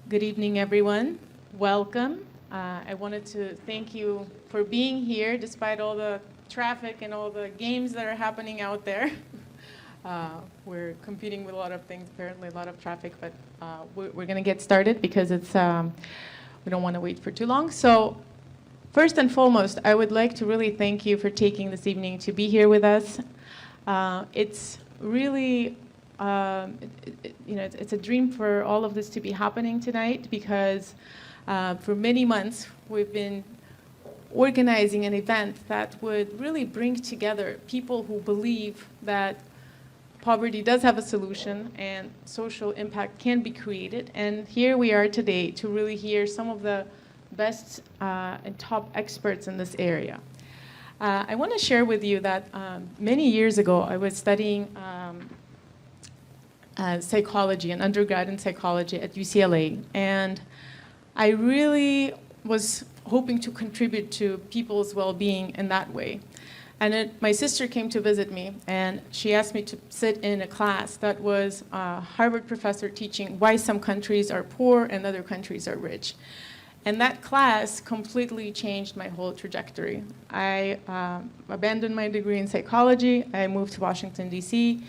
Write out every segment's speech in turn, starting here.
Good evening, everyone. Welcome. I wanted to thank you for being here despite all the traffic and all the games that are happening out there. We're competing with a lot of things, apparently a lot of traffic, but we're going to get started because we don't want to wait for too long. So first and foremost, I would like to really thank you for taking this evening to be here with us. It's really it's a dream for all of this to be happening tonight because for many months we've been organizing an event that would really bring together people who believe that poverty does have a solution and social impact can be created. And here we are today to really hear some of the best and top experts in this area. I want to share with you that many years ago I was studying psychology, an undergrad in psychology at UCLA. And I really was hoping to contribute to people's well-being in that way. And my sister came to visit me, and she asked me to sit in a class that was a Harvard professor teaching why some countries are poor and other countries are rich. And that class completely changed my whole trajectory. I abandoned my degree in psychology. I moved to Washington, D.C.,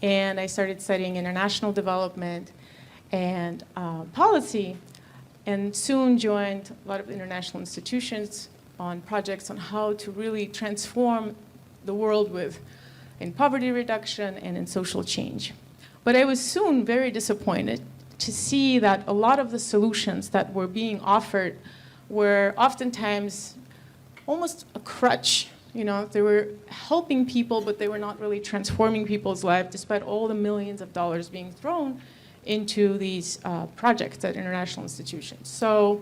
and I started studying international development and policy, and soon joined a lot of international institutions on projects on how to really transform the world in poverty reduction and in social change. But I was soon very disappointed to see that a lot of the solutions that were being offered were oftentimes almost a crutch. You know, they were helping people, but they were not really transforming people's lives, despite all the millions of dollars being thrown into these projects at international institutions. So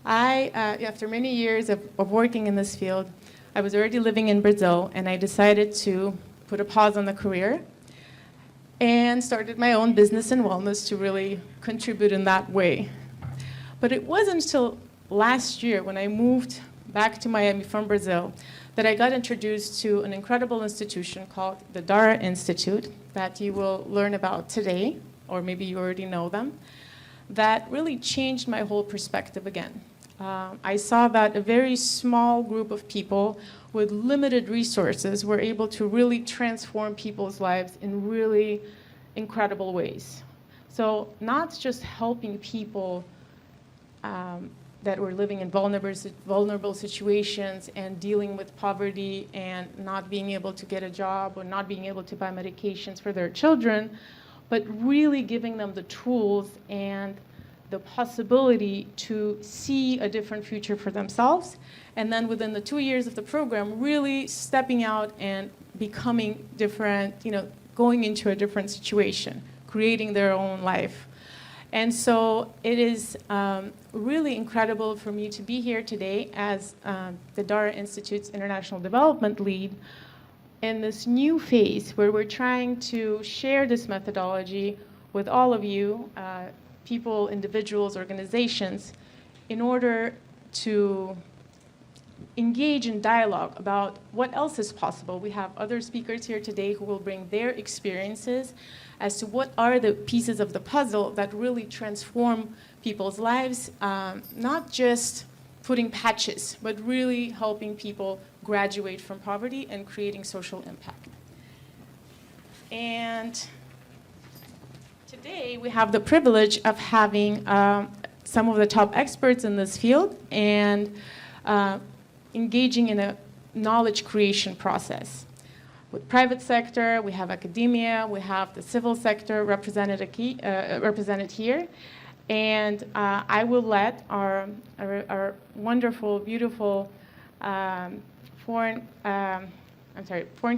after many years of working in this field, I was already living in Brazil, and I decided to put a pause on the career and started my own business in wellness to really contribute in that way. But it wasn't until last year when I moved back to Miami from Brazil that I got introduced to an incredible institution called the Dara Institute that you will learn about today, or maybe you already know them, that really changed my whole perspective again. I saw that a very small group of people with limited resources were able to really transform people's lives in really incredible ways. So not just helping people that were living in vulnerable situations and dealing with poverty and not being able to get a job or not being able to buy medications for their children, but really giving them the tools and the possibility to see a different future for themselves. And then within the 2 years of the program, really stepping out and becoming different, going into a different situation, creating their own life. And so it is really incredible for me to be here today as the Dara Institute's International Development Lead in this new phase where we're trying to share this methodology with all of you, people, individuals, organizations, in order to engage in dialogue about what else is possible. We have other speakers here today who will bring their experiences as to what are the pieces of the puzzle that really transform people's lives, not just putting patches, but really helping people graduate from poverty and creating social impact. And today we have the privilege of having some of the top experts in this field and engaging in a knowledge creation process. With private sector, we have academia, we have the civil sector represented here. And I will let our wonderful, beautiful foreign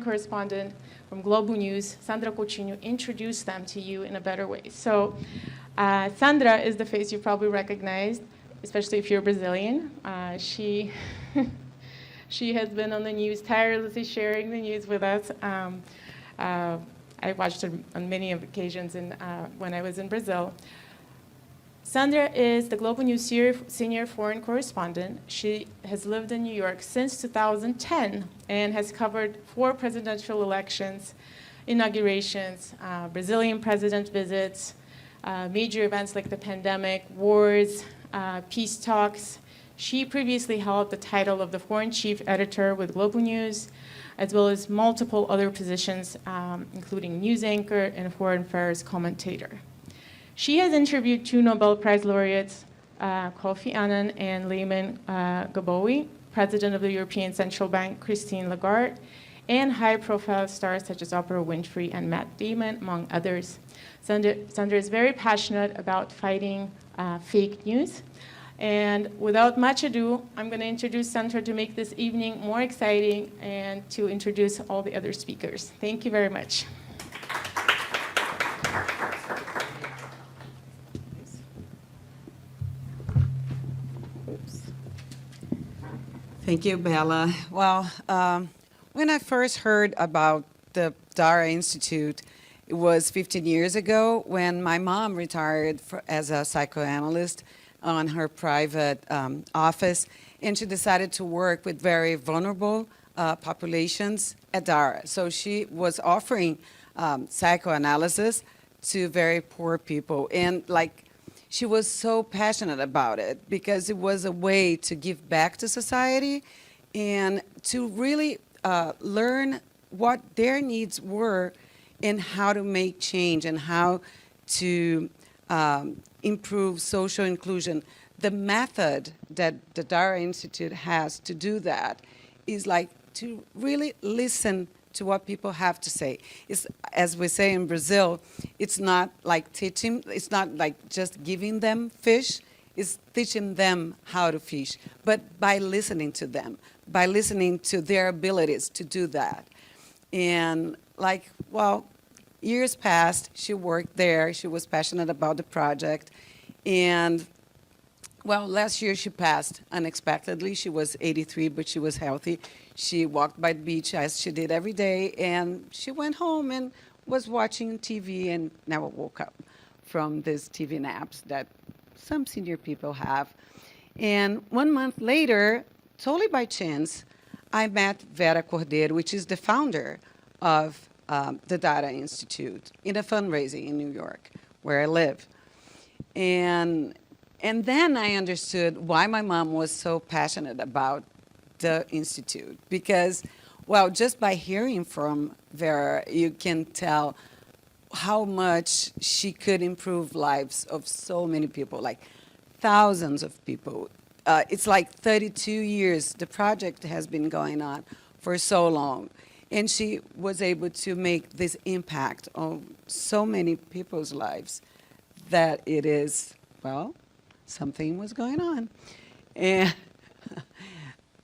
correspondent from Globo News, Sandra Coutinho, introduce them to you in a better way. So Sandra is the face you probably recognized, especially if you're Brazilian. She has been on the news, tirelessly sharing the news with us. I watched her on many occasions when I was in Brazil. Sandra is the Globo News senior foreign correspondent. She has lived in New York since 2010 and has covered 4 presidential elections, inaugurations, Brazilian president visits, major events like the pandemic, wars, peace talks. She previously held the title of the foreign chief editor with Globo News, as well as multiple other positions, including news anchor and foreign affairs commentator. She has interviewed 2 Nobel Prize laureates, Kofi Annan and Lehman Gaboui, president of the European Central Bank, Christine Lagarde, and high-profile stars such as Oprah Winfrey and Matt Damon, among others. Sandra is very passionate about fighting fake news. And without much ado, I'm going to introduce Sandra to make this evening more exciting and to introduce all the other speakers. Thank you very much. Thank you, Bella. Well, when I first heard about the Dara Institute, it was 15 years ago when my mom retired as a psychoanalyst on her private office, and she decided to work with very vulnerable populations at Dara. So she was offering psychoanalysis to very poor people, and she was so passionate about it because it was a way to give back to society and to really learn what their needs were and how to make change and how to improve social inclusion. The method that the Dara Institute has to do that is to really listen to what people have to say. It's, as we say in Brazil, it's not like teaching, it's not like just giving them fish, it's teaching them how to fish, but by listening to them, by listening to their abilities to do that. And years passed, she worked there, she was passionate about the project, and last year she passed unexpectedly. She was 83, but she was healthy. She walked by the beach as she did every day, and she went home and was watching TV and never woke up from these TV naps that some senior people have. And 1 month later, totally by chance, I met Vera Cordeiro, which is the founder of the Dara Institute, in a fundraising in New York, where I live. And then I understood why my mom was so passionate about the Institute. Because, just by hearing from Vera, you can tell how much she could improve lives of so many people, thousands of people. It's 32 years. The project has been going on for so long. And she was able to make this impact on so many people's lives that it is, something was going on. And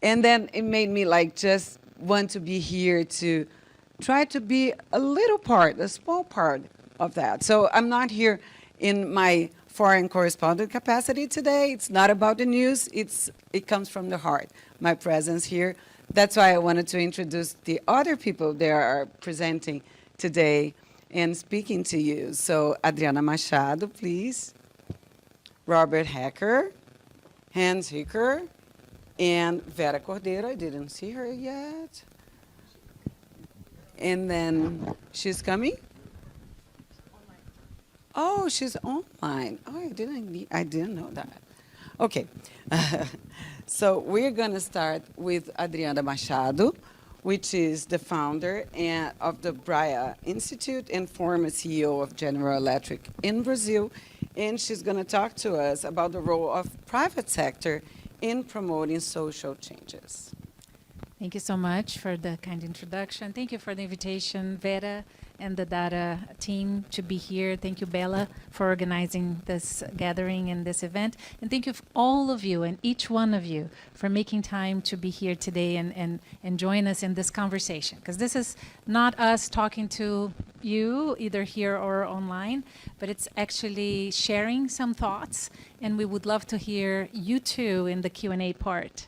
then it made me just want to be here to try to be a little part, a small part of that. So I'm not here in my foreign correspondent capacity today. It's not about the news. It comes from the heart, my presence here. That's why I wanted to introduce the other people that are presenting today and speaking to you. So Adriana Machado, please. Robert Hacker, Hans Hicker, and Vera Cordeiro. I didn't see her yet. And then she's coming? Oh, she's online. Oh, I didn't know that. Okay. So we're going to start with Adriana Machado, which is the founder of the Dara Institute and former CEO of General Electric in Brazil. And she's going to talk to us about the role of private sector in promoting social changes. Thank you so much for the kind introduction. Thank you for the invitation, Vera and the Dara team, to be here. Thank you, Bella, for organizing this gathering and this event. And thank you, all of you and each one of you, for making time to be here today and join us in this conversation. Because this is not us talking to you, either here or online, but it's actually sharing some thoughts. And we would love to hear you too in the Q&A part.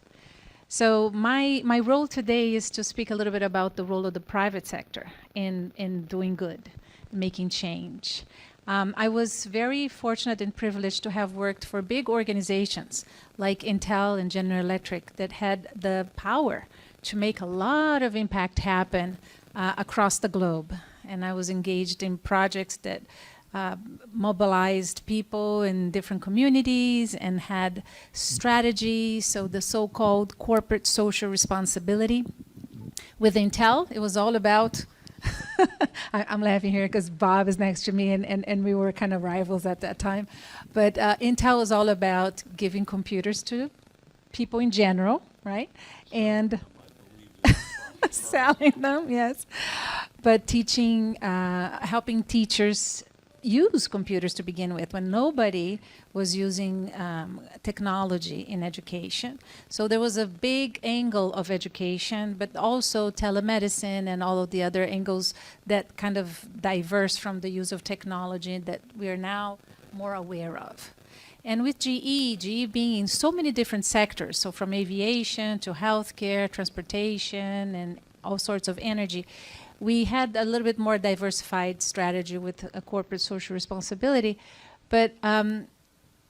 So my role today is to speak a little bit about the role of the private sector in doing good, making change. I was very fortunate and privileged to have worked for big organizations like Intel and General Electric that had the power to make a lot of impact happen across the globe. And I was engaged in projects that mobilized people in different communities and had strategies, so the so-called corporate social responsibility. With Intel, it was all about, I'm laughing here because Bob is next to me and we were kind of rivals at that time. But Intel was all about giving computers to people in general, right? And selling them, yes. But teaching, helping teachers use computers to begin with when nobody was using technology in education. So there was a big angle of education, but also telemedicine and all of the other angles that kind of diverse from the use of technology that we are now more aware of. And with GE being in so many different sectors, so from aviation to healthcare, transportation, and all sorts of energy, we had a little bit more diversified strategy with a corporate social responsibility. But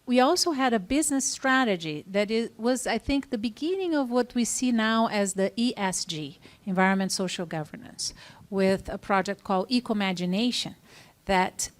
we also had a business strategy that was, I think, the beginning of what we see now as the ESG, Environment Social Governance, with a project called Ecomagination, that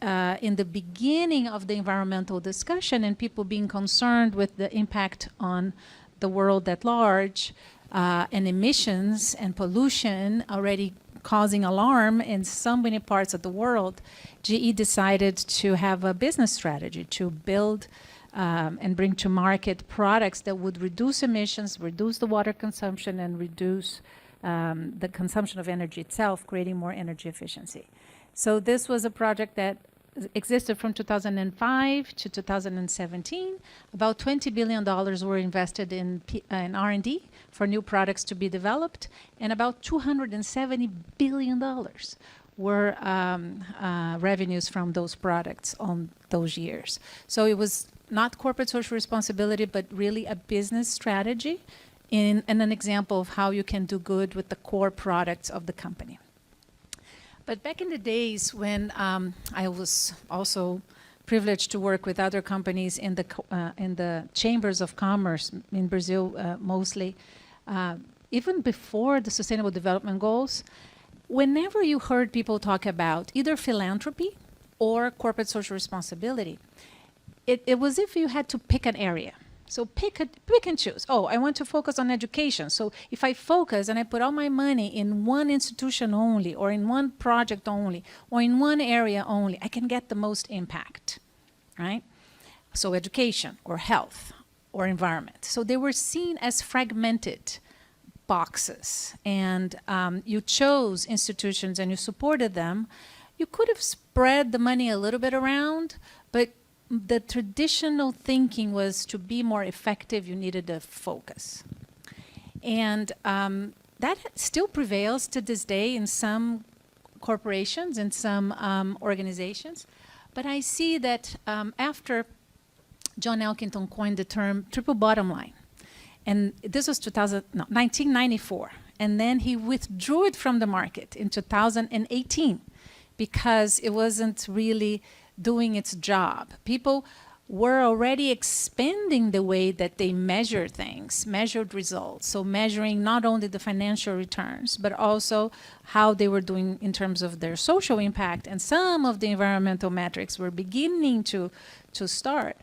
in the beginning of the environmental discussion and people being concerned with the impact on the world at large and emissions and pollution already causing alarm in so many parts of the world, GE decided to have a business strategy to build and bring to market products that would reduce emissions, reduce the water consumption, and reduce the consumption of energy itself, creating more energy efficiency. So this was a project that existed from 2005 to 2017. About $20 billion were invested in R&D for new products to be developed, and about $270 billion were revenues from those products on those years. So it was not corporate social responsibility, but really a business strategy and an example of how you can do good with the core products of the company. But back in the days when I was also privileged to work with other companies in the chambers of commerce in Brazil mostly, even before the Sustainable Development Goals, whenever you heard people talk about either philanthropy or corporate social responsibility, it was if you had to pick an area. So pick and choose. Oh, I want to focus on education. So if I focus and I put all my money in one institution only, or in one project only, or in one area only, I can get the most impact, right? So education or health or environment. So they were seen as fragmented boxes. And you chose institutions and you supported them. You could have spread the money a little bit around, but the traditional thinking was to be more effective, you needed a focus. And that still prevails to this day in some corporations and some organizations. But I see that after John Elkington coined the term triple bottom line, and this was 1994, and then he withdrew it from the market in 2018 because it wasn't really doing its job. People were already expanding the way that they measure things, measured results. So measuring not only the financial returns, but also how they were doing in terms of their social impact. And some of the environmental metrics were beginning to start.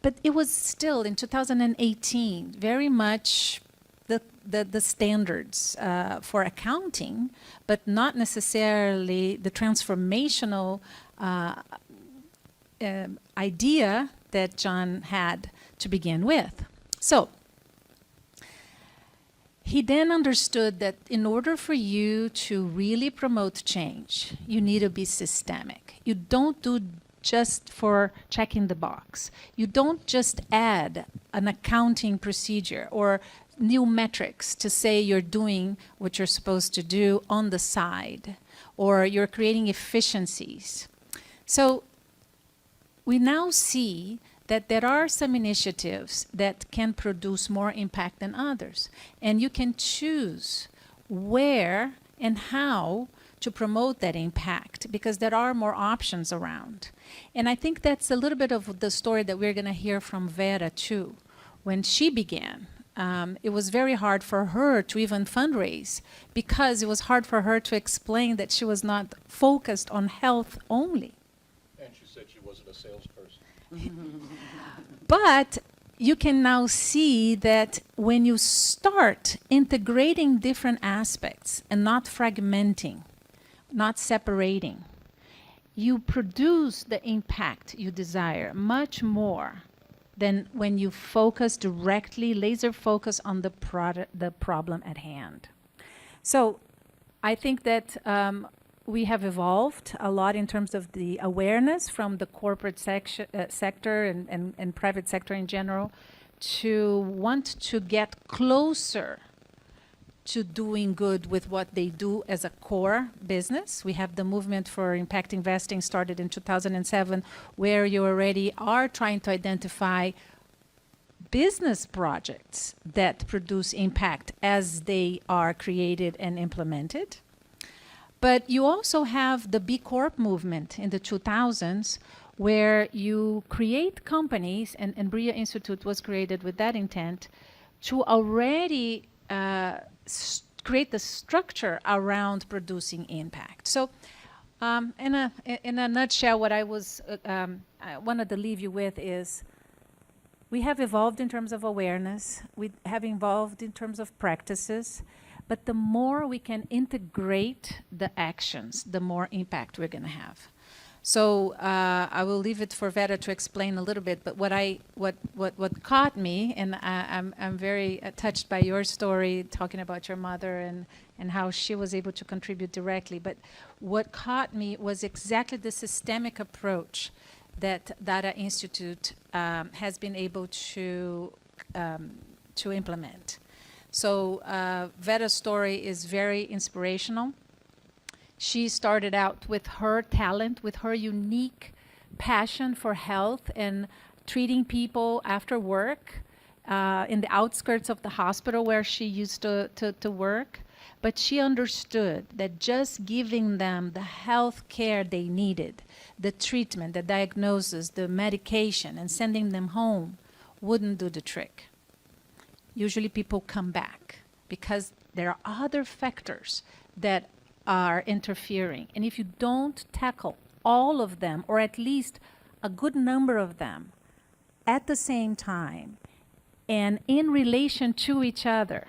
But it was still, in 2018, very much the standards for accounting, but not necessarily the transformational idea that John had to begin with. So he then understood that in order for you to really promote change, you need to be systemic. You don't do just for checking the box. You don't just add an accounting procedure or new metrics to say you're doing what you're supposed to do on the side, or you're creating efficiencies. So we now see that there are some initiatives that can produce more impact than others. And you can choose where and how to promote that impact, because there are more options around. And I think that's a little bit of the story that we're going to hear from Vera too. When she began, it was very hard for her to even fundraise, because it was hard for her to explain that she was not focused on health only. And a salesperson. But you can now see that when you start integrating different aspects and not fragmenting, not separating, you produce the impact you desire much more than when you focus directly, laser focus on the problem at hand. So I think that we have evolved a lot in terms of the awareness from the corporate sector and private sector in general to want to get closer to doing good with what they do as a core business. We have the movement for impact investing started in 2007, where you already are trying to identify business projects that produce impact as they are created and implemented. But you also have the B Corp movement in the 2000s, where you create companies, and Dara Institute was created with that intent, to already create the structure around producing impact. So in a nutshell, what I wanted to leave you with is we have evolved in terms of awareness. We have evolved in terms of practices. But the more we can integrate the actions, the more impact we're going to have. So I will leave it for Vera to explain a little bit. But what caught me, and I'm very touched by your story, talking about your mother and how she was able to contribute directly. But what caught me was exactly the systemic approach that Dara Institute has been able to implement. So Vera's story is very inspirational. She started out with her talent, with her unique passion for health and treating people after work in the outskirts of the hospital where she used to work. But she understood that just giving them the health care they needed, the treatment, the diagnosis, the medication, and sending them home wouldn't do the trick. Usually people come back because there are other factors that are interfering. And if you don't tackle all of them, or at least a good number of them at the same time and in relation to each other,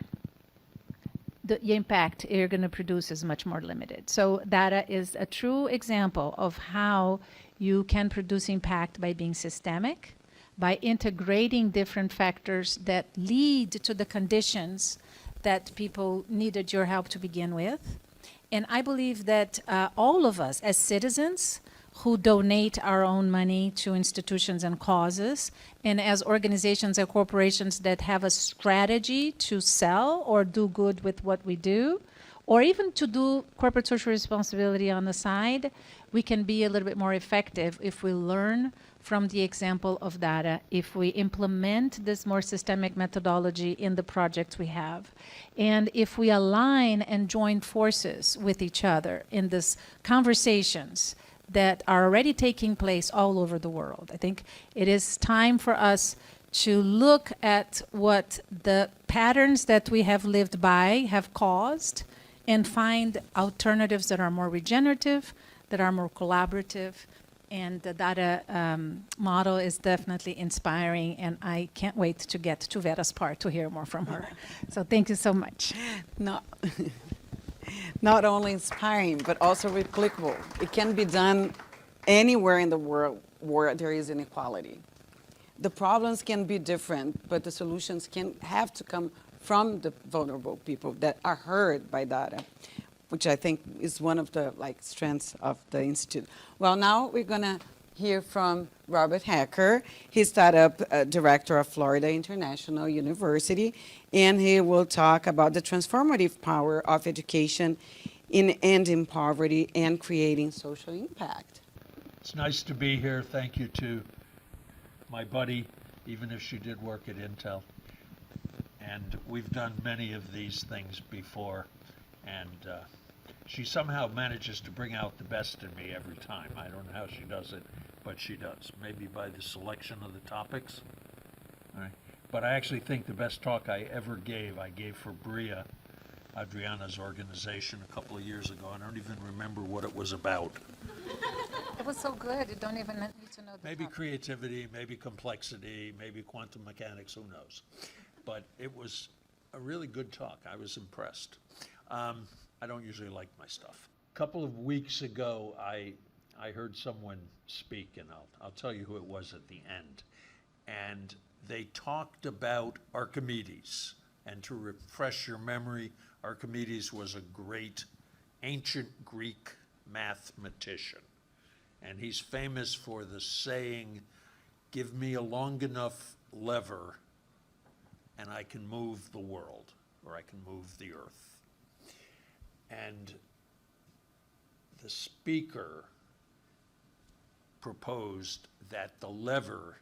the impact you're going to produce is much more limited. So data is a true example of how you can produce impact by being systemic, by integrating different factors that lead to the conditions that people needed your help to begin with. And I believe that all of us as citizens who donate our own money to institutions and causes, and as organizations and corporations that have a strategy to sell or do good with what we do, or even to do corporate social responsibility on the side, we can be a little bit more effective if we learn from the example of data, if we implement this more systemic methodology in the projects we have, and if we align and join forces with each other in these conversations that are already taking place all over the world. I think it is time for us to look at what the patterns that we have lived by have caused and find alternatives that are more regenerative, that are more collaborative. And the data model is definitely inspiring, and I can't wait to get to Vera's part to hear more from her. So thank you so much. Not only inspiring, but also replicable. It can be done anywhere in the world where there is inequality. The problems can be different, but the solutions can have to come from the vulnerable people that are heard by data, which I think is one of the strengths of the Institute. Well, now we're going to hear from Robert Hacker. He's startup director of Florida International University, and he will talk about the transformative power of education in ending poverty and creating social impact. It's nice to be here. Thank you to my buddy, even if she did work at Intel. And we've done many of these things before, and she somehow manages to bring out the best in me every time. I don't know how she does it, but she does. Maybe by the selection of the topics. All right. But I actually think the best talk I ever gave, I gave for Bria, Adriana's organization, a couple of years ago. I don't even remember what it was about. It was so good. You don't even to know the Maybe topic. creativity, maybe complexity, maybe quantum mechanics, who knows? But it was a really good talk. I was impressed. I don't usually like my stuff. A couple of weeks ago, I heard someone speak, and I'll tell you who it was at the end. And they talked about Archimedes. And to refresh your memory, Archimedes was a great ancient Greek mathematician. And he's famous for the saying, "Give me a long enough lever and I can move the world, or I can move the earth." And the speaker proposed that the lever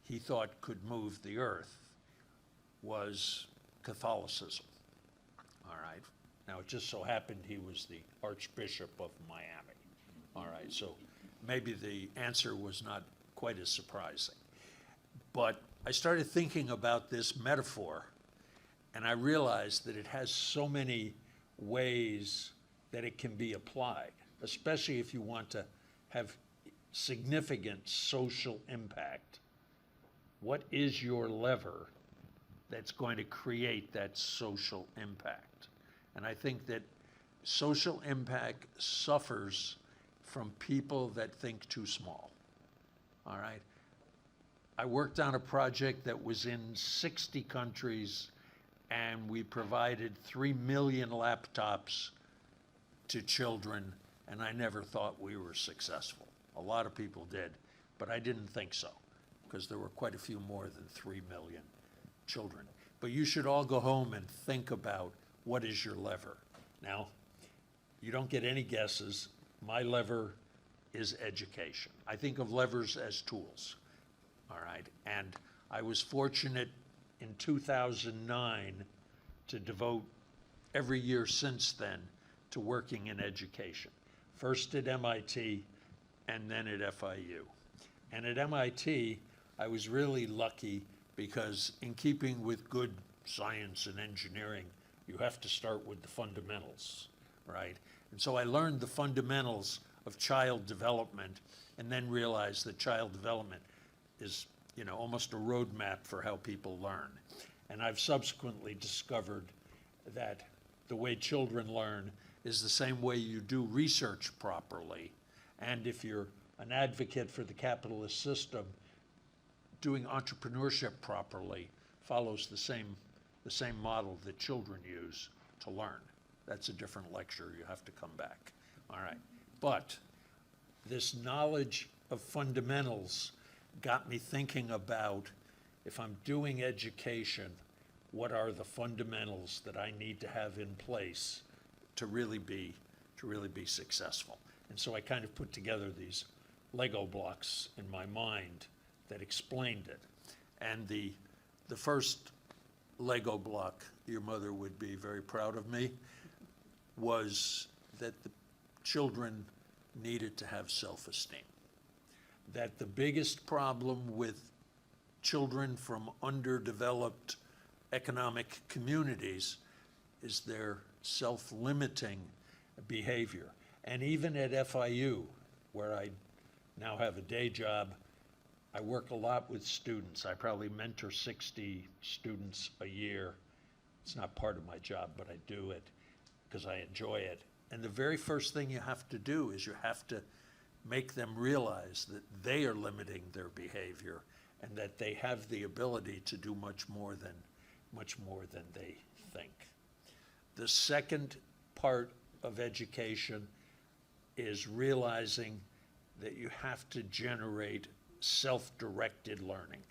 he thought could move the earth was Catholicism. All right. Now, it just so happened he was the Archbishop of Miami. All right. So maybe the answer was not quite as surprising. But I started thinking about this metaphor, and I realized that it has so many ways that it can be applied, especially if you want to have significant social impact. What is your lever that's going to create that social impact? And I think that social impact suffers from people that think too small. All right? I worked on a project that was in 60 countries, and we provided 3 million laptops to children, and I never thought we were successful. A lot of people did, but I didn't think so, because there were quite a few more than 3 million children. But you should all go home and think about, what is your lever? Now, you don't get any guesses. My lever is education. I think of levers as tools. All right. And I was fortunate in 2009 to devote every year since then to working in education. First at MIT and then at FIU. And at MIT, I was really lucky because, in keeping with good science and engineering, you have to start with the fundamentals, right? And so I learned the fundamentals of child development, and then realized that child development is, almost a roadmap for how people learn. And I've subsequently discovered that the way children learn is the same way you do research properly. And if you're an advocate for the capitalist system, doing entrepreneurship properly follows the same model that children use to learn. That's a different lecture. You have to come back. All right. But this knowledge of fundamentals got me thinking about, if I'm doing education, what are the fundamentals that I need to have in place to really be successful? And so I kind of put together these Lego blocks in my mind that explained it. And the first Lego block, your mother would be very proud of me, was that the children needed to have self-esteem. That the biggest problem with children from underdeveloped economic communities is their self-limiting behavior. And even at FIU, where I now have a day job, I work a lot with students. I probably mentor 60 students a year. It's not part of my job, but I do it because I enjoy it. And the very first thing you have to do is you have to make them realize that they are limiting their behavior and that they have the ability to do much more than they think. The second part of education is realizing that you have to generate self-directed learning.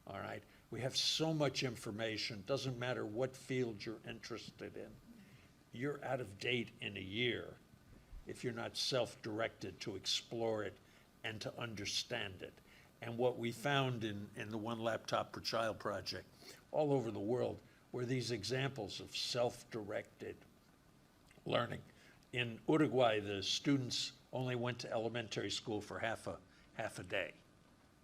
All right? We have so much information, doesn't matter what field you're interested in. You're out of date in a year if you're not self-directed to explore it and to understand it. And what we found in the One Laptop Per Child project all over the world were these examples of self-directed learning. In Uruguay, the students only went to elementary school for half a day.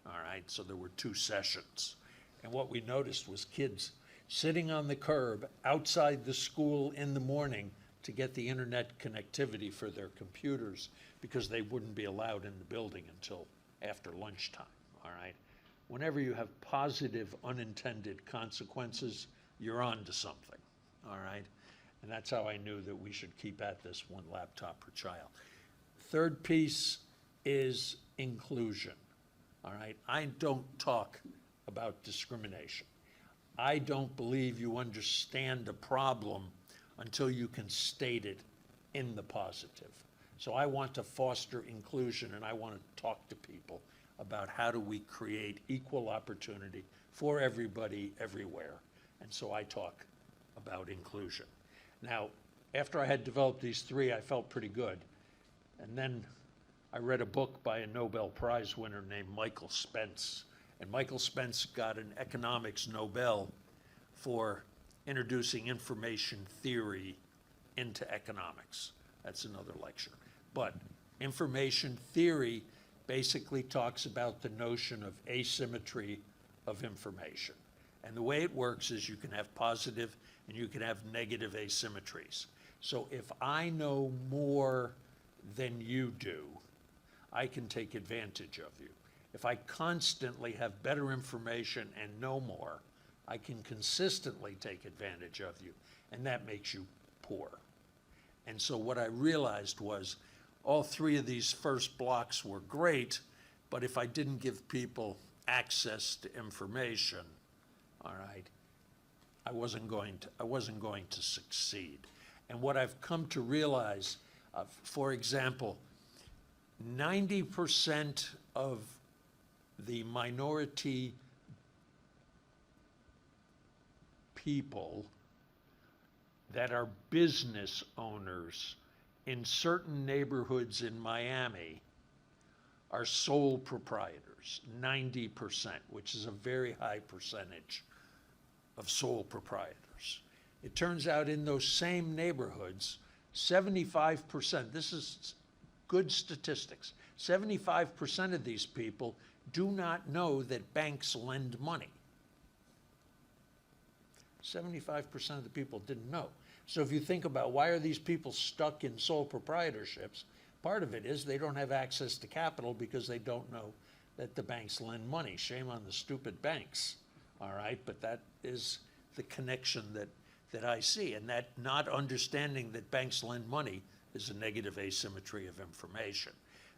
All right, so there were 2 sessions. And what we noticed was kids sitting on the curb outside the school in the morning to get the internet connectivity for their computers because they wouldn't be allowed in the building until after lunchtime, all right? Whenever you have positive unintended consequences, you're on to something, all right? And that's how I knew that we should keep at this one laptop per child. Third piece is inclusion, all right? I don't talk about discrimination. I don't believe you understand a problem until you can state it in the positive. So I want to foster inclusion, and I want to talk to people about how do we create equal opportunity for everybody everywhere. And so I talk about inclusion. Now, after I had developed these three, I felt pretty good. And then I read a book by a Nobel Prize winner named Michael Spence. And Michael Spence got an economics Nobel for introducing information theory into economics. That's another lecture. But information theory basically talks about the notion of asymmetry of information. And the way it works is you can have positive and you can have negative asymmetries. So if I know more than you do, I can take advantage of you. If I constantly have better information and know more, I can consistently take advantage of you, and that makes you poor. And so what I realized was all three of these first blocks were great, but if I didn't give people access to information, all right, I wasn't going to succeed. And what I've come to realize, for example, 90% of the minority people that are business owners in certain neighborhoods in Miami are sole proprietors, 90%, which is a very high percentage of sole proprietors. It turns out in those same neighborhoods, 75%, this is good statistics, 75% of these people do not know that banks lend money. 75% of the people didn't know. So if you think about why are these people stuck in sole proprietorships, part of it is they don't have access to capital because they don't know that the banks lend money. Shame on the stupid banks, all right? But that is the connection that I see. And that not understanding that banks lend money is a negative asymmetry of information.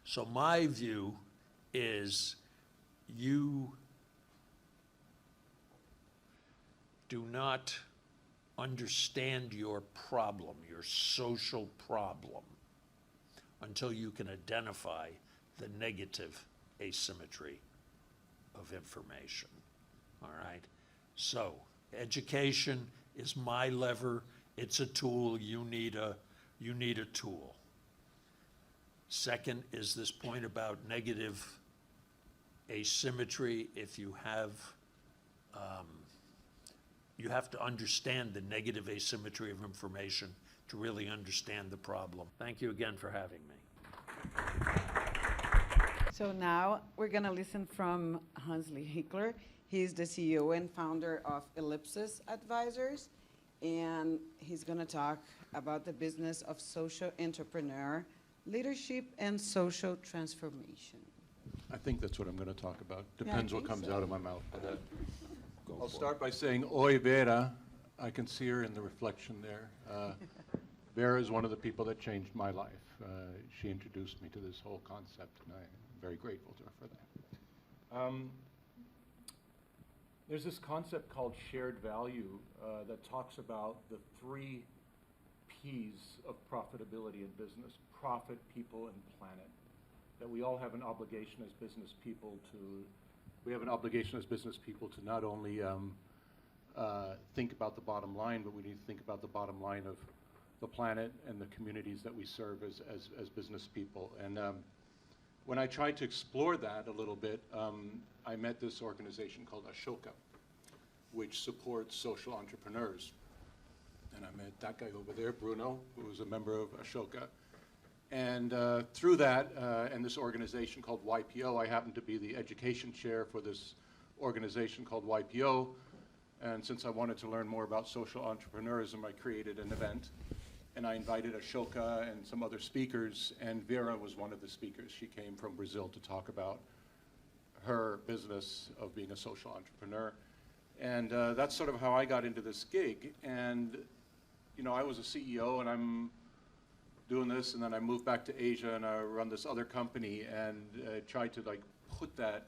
So my view is you do not understand your problem, your social problem, until you can identify the negative asymmetry of information, all right? So education is my lever. It's a tool. You need a tool. Second is this point about negative asymmetry. If you have to understand the negative asymmetry of information to really understand the problem. Thank you again for having me. So now we're going to listen from Hansli Hickler. He's the CEO and founder of Ellipsis Advisors, and he's going to talk about the business of social entrepreneur, leadership, and social transformation. I think that's what I'm going to talk about. Yeah, I Depends what think comes so. out of my mouth. I'll start by saying, Oi, Vera. I can see her in the reflection there. Vera is one of the people that changed my life. She introduced me to this whole concept, and I'm very grateful to her for that. There's this concept called shared value that talks about the 3 P's of profitability in business: profit, people, and planet. That we all have an obligation as business people to not only think about the bottom line, but we need to think about the bottom line of the planet and the communities that we serve as business people. And when I tried to explore that a little bit, I met this organization called Ashoka, which supports social entrepreneurs. And I met that guy over there, Bruno, who was a member of Ashoka. And through that, and this organization called YPO, I happen to be the education chair for this organization called YPO. And since I wanted to learn more about social entrepreneurism, I created an event. And I invited Ashoka and some other speakers, and Vera was one of the speakers. She came from Brazil to talk about her business of being a social entrepreneur. And that's sort of how I got into this gig. And, you know, I was a CEO and I'm doing this, and then I moved back to Asia and I run this other company and tried to like put that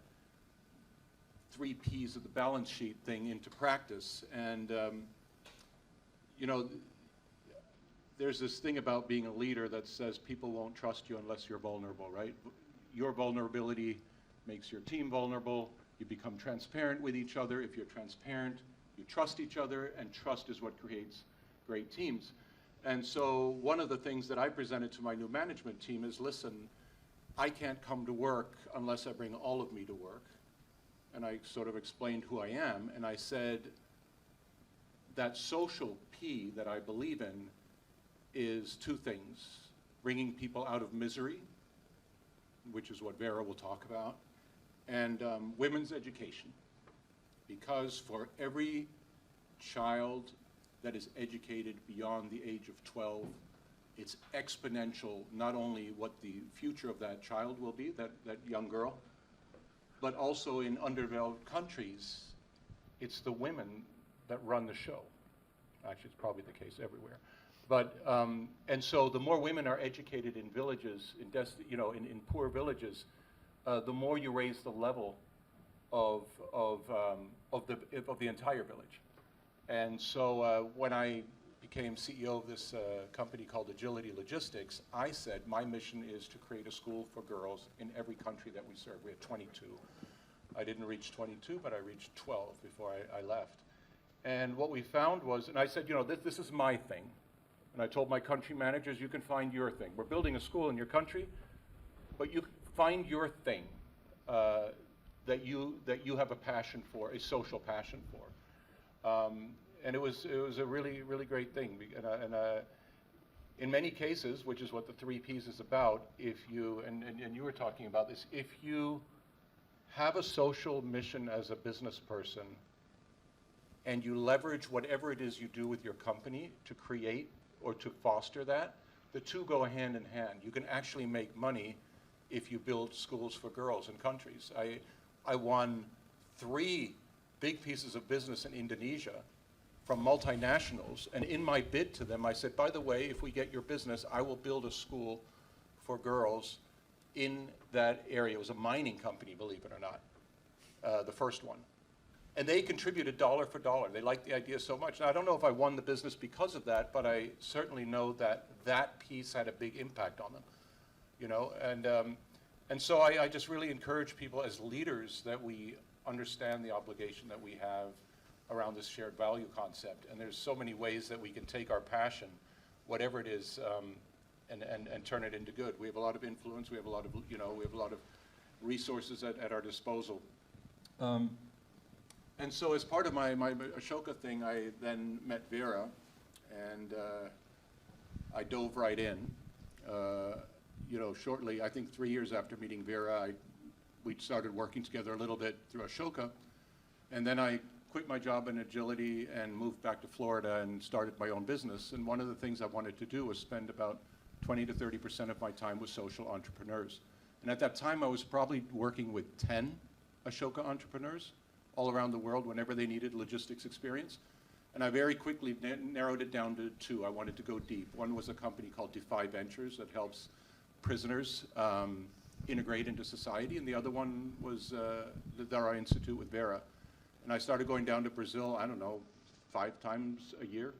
3 Ps of the balance sheet thing into practice. And, you know, there's this thing about being a leader that says people won't trust you unless you're vulnerable, right? Your vulnerability makes your team vulnerable. You become transparent with each other. If you're transparent, you trust each other, and trust is what creates great teams. And so one of the things that I presented to my new management team is, listen, I can't come to work unless I bring all of me to work. And I sort of explained who I am, and I said that social P that I believe in is 2 things: bringing people out of misery, which is what Vera will talk about, and women's education. Because for every child that is educated beyond the age of 12, it's exponential, not only what the future of that child will be, that young girl, but also in underdeveloped countries, it's the women that run the show. Actually, it's probably the case everywhere. But, and so the more women are educated in villages, in poor villages, the more you raise the level of the entire village. And so when I became CEO of this company called Agility Logistics, I said my mission is to create a school for girls in every country that we serve. We had 22. I didn't reach 22, but I reached 12 before I left. And what we found was, and I said, you know, this is my thing. And I told my country managers, you can find your thing. We're building a school in your country, but you find your thing that you have a passion for, a social passion for. And it was a really, really great thing. And in many cases, which is what the 3 Ps is about, if you, and you were talking about this, if you have a social mission as a business person and you leverage whatever it is you do with your company to create or to foster that, the two go hand in hand. You can actually make money if you build schools for girls in countries. I won 3 big pieces of business in Indonesia from multinationals, and in my bid to them, I said, by the way, if we get your business, I will build a school for girls in that area. It was a mining company, believe it or not, the first one. And they contributed dollar for dollar. They liked the idea so much. Now, I don't know if I won the business because of that, but I certainly know that that piece had a big impact on them, you know. And so I just really encourage people as leaders that we understand the obligation that we have around this shared value concept. And there's so many ways that we can take our passion, whatever it is, and turn it into good. We have a lot of influence. We have a lot of, you know, we have a lot of resources at our disposal. And so as part of my Ashoka thing, I then met Vera, and I dove right in. You know, shortly, I think 3 years after meeting Vera, we started working together a little bit through Ashoka. And then I quit my job in Agility and moved back to Florida and started my own business. And one of the things I wanted to do was spend about 20 to 30% of my time with social entrepreneurs. And at that time, I was probably working with 10 Ashoka entrepreneurs all around the world whenever they needed logistics experience. And I very quickly narrowed it down to 2. I wanted to go deep. One was a company called Defy Ventures that helps prisoners integrate into society, and the other one was the Dara Institute with Vera. And I started going down to Brazil, I don't know, 5 times a year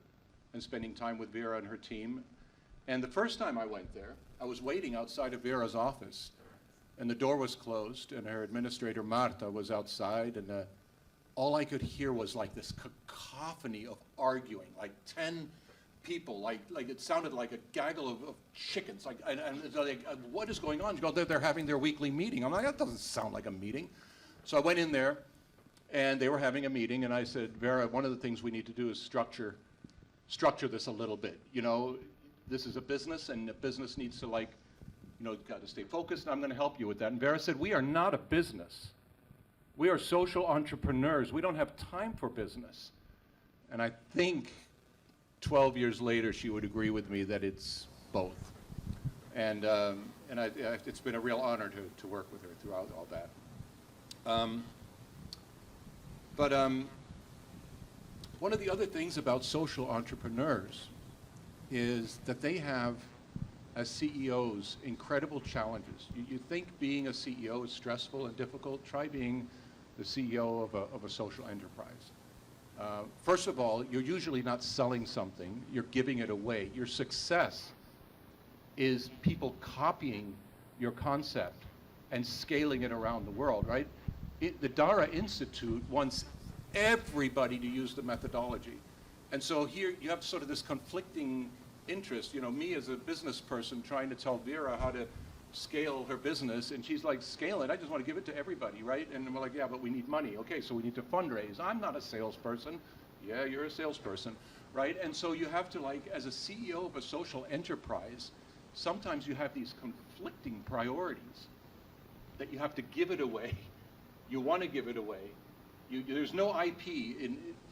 and spending time with Vera and her team. And the first time I went there, I was waiting outside of Vera's office, and the door was closed, and her administrator, Marta, was outside, and all I could hear was like this cacophony of arguing, like 10 people, like it sounded like a gaggle of chickens, and like, what is going on? She goes, they're having their weekly meeting. I'm like, that doesn't sound like a meeting. So I went in there, and they were having a meeting, and I said, Vera, one of the things we need to do is structure this a little bit. You know, this is a business, and a business needs to, like, you know, got to stay focused, and I'm going to help you with that. And Vera said, we are not a business. We are social entrepreneurs. We don't have time for business. And I think 12 years later, she would agree with me that it's both. And it's been a real honor to work with her throughout all that. Um, but one of the other things about social entrepreneurs is that they have, as CEOs, incredible challenges. You think being a CEO is stressful and difficult? Try being the CEO of a social enterprise. First of all, you're usually not selling something, you're giving it away. Your success is people copying your concept and scaling it around the world, right? The Dara Institute wants everybody to use the methodology. And so here you have sort of this conflicting interest. You know, me as a business person trying to tell Vera how to scale her business, and she's like, scale it? I just want to give it to everybody, right? And we're like, yeah, but we need money. Okay, so we need to fundraise. I'm not a salesperson. Yeah, you're a salesperson, right? And so you have to, like, as a CEO of a social enterprise, sometimes you have these conflicting priorities that you have to give it away. You want to give it away. There's no IP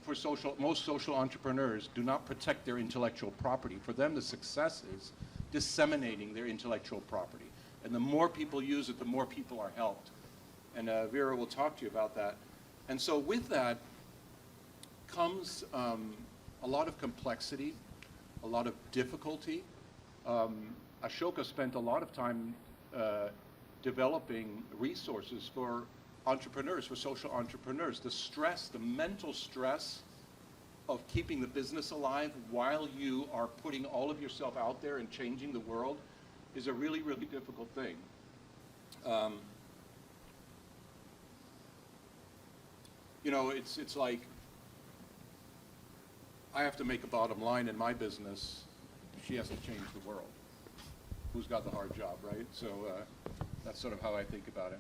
for most social entrepreneurs do not protect their intellectual property. For them, the success is disseminating their intellectual property. And the more people use it, the more people are helped. And Vera will talk to you about that. And so with that comes a lot of complexity, a lot of difficulty. Ashoka spent a lot of time developing resources for entrepreneurs, for social entrepreneurs. The stress, the mental stress of keeping the business alive while you are putting all of yourself out there and changing the world is a really, really difficult thing. You know, it's like I have to make a bottom line in my business. She has to change the world. Who's got the hard job, right? So that's sort of how I think about it.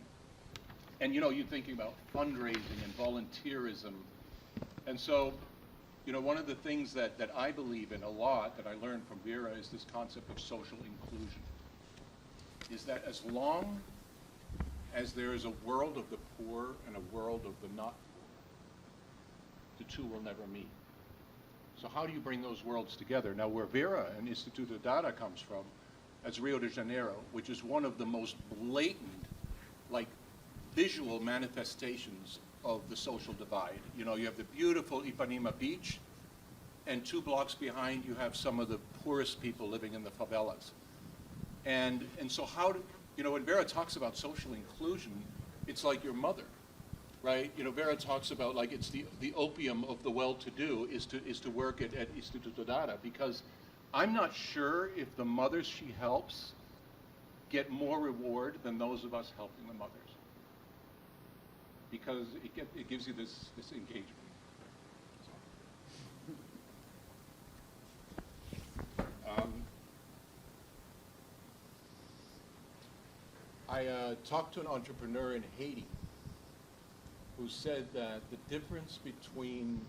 And you know, you're thinking about fundraising and volunteerism. And so, you know, one of the things that I believe in a lot, that I learned from Vera, is this concept of social inclusion. Is that as long as there is a world of the poor and a world of the not poor, the two will never meet. So how do you bring those worlds together? Now, where Vera and Instituto Dara comes from, that's Rio de Janeiro, which is one of the most blatant, like, visual manifestations of the social divide. You know, you have the beautiful Ipanema beach, and 2 blocks behind you have some of the poorest people living in the favelas. And so how do, you know, when Vera talks about social inclusion, it's like your mother, right? You know, Vera talks about, like, it's the opium of the well-to-do is to work at Instituto Dara, because I'm not sure if the mothers she helps get more reward than those of us helping the mothers, because it gives you this engagement. I talked to an entrepreneur in Haiti who said that the difference between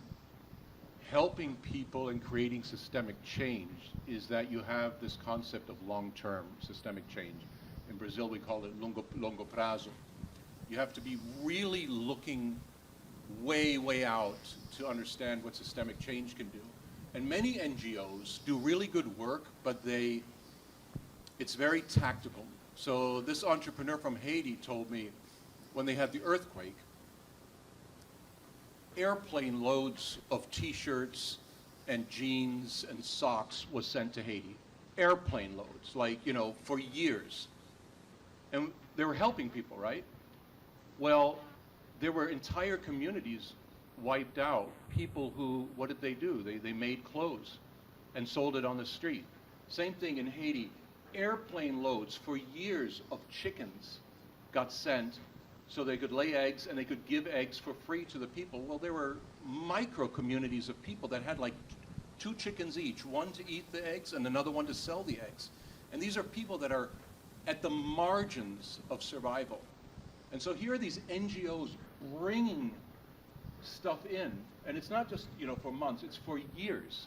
helping people and creating systemic change is that you have this concept of long-term systemic change. In Brazil, we call it longo prazo. You have to be really looking way, way out to understand what systemic change can do. And many NGOs do really good work, but it's very tactical. So this entrepreneur from Haiti told me when they had the earthquake, airplane loads of T-shirts and jeans and socks was sent to Haiti. Airplane loads, like, you know, for years. And they were helping people, right? Well, there were entire communities wiped out. People who, what did they do? They made clothes and sold it on the street. Same thing in Haiti. Airplane loads for years of chickens got sent so they could lay eggs and they could give eggs for free to the people. Well, there were micro communities of people that had like 2 chickens each, one to eat the eggs and another one to sell the eggs. And these are people that are at the margins of survival. And so here are these NGOs bringing stuff in, and it's not just, you know, for months, it's for years.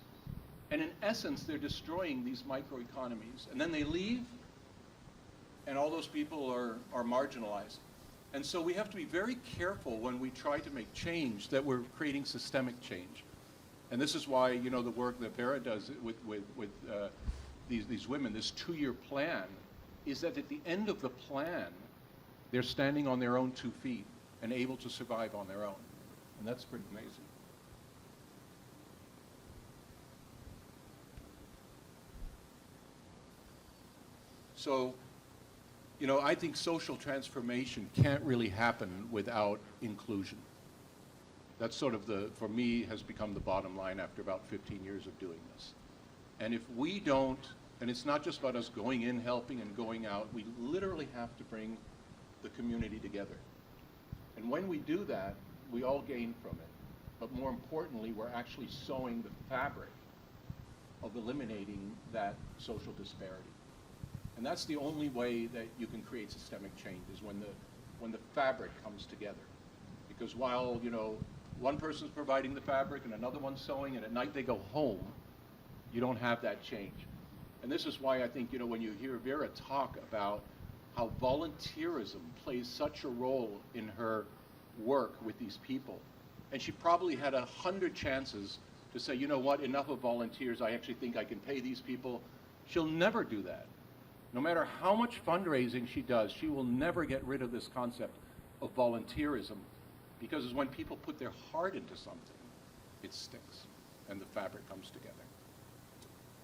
And in essence, they're destroying these microeconomies. And then they leave, and all those people are marginalized. And so we have to be very careful when we try to make change that we're creating systemic change. And this is why, you know, the work that Vera does with these women, this 2-year plan, is that at the end of the plan, they're standing on their own 2 feet. and able to survive on their own. And that's pretty amazing. So, you know, I think social transformation can't really happen without inclusion. That's sort of for me, has become the bottom line after about 15 years of doing this. And if we don't, and it's not just about us going in, helping, and going out, we literally have to bring the community together. And when we do that, we all gain from it. But more importantly, we're actually sewing the fabric of eliminating that social disparity. And that's the only way that you can create systemic change, is when the fabric comes together. Because while, you know, one person's providing the fabric and another one's sewing, and at night they go home, you don't have that change. And this is why I think, you know, when you hear Vera talk about how volunteerism plays such a role in her work with these people, and she probably had 100 chances to say, you know what, enough of volunteers, I actually think I can pay these people. She'll never do that. No matter how much fundraising she does, she will never get rid of this concept of volunteerism, because when people put their heart into something, it sticks and the fabric comes together.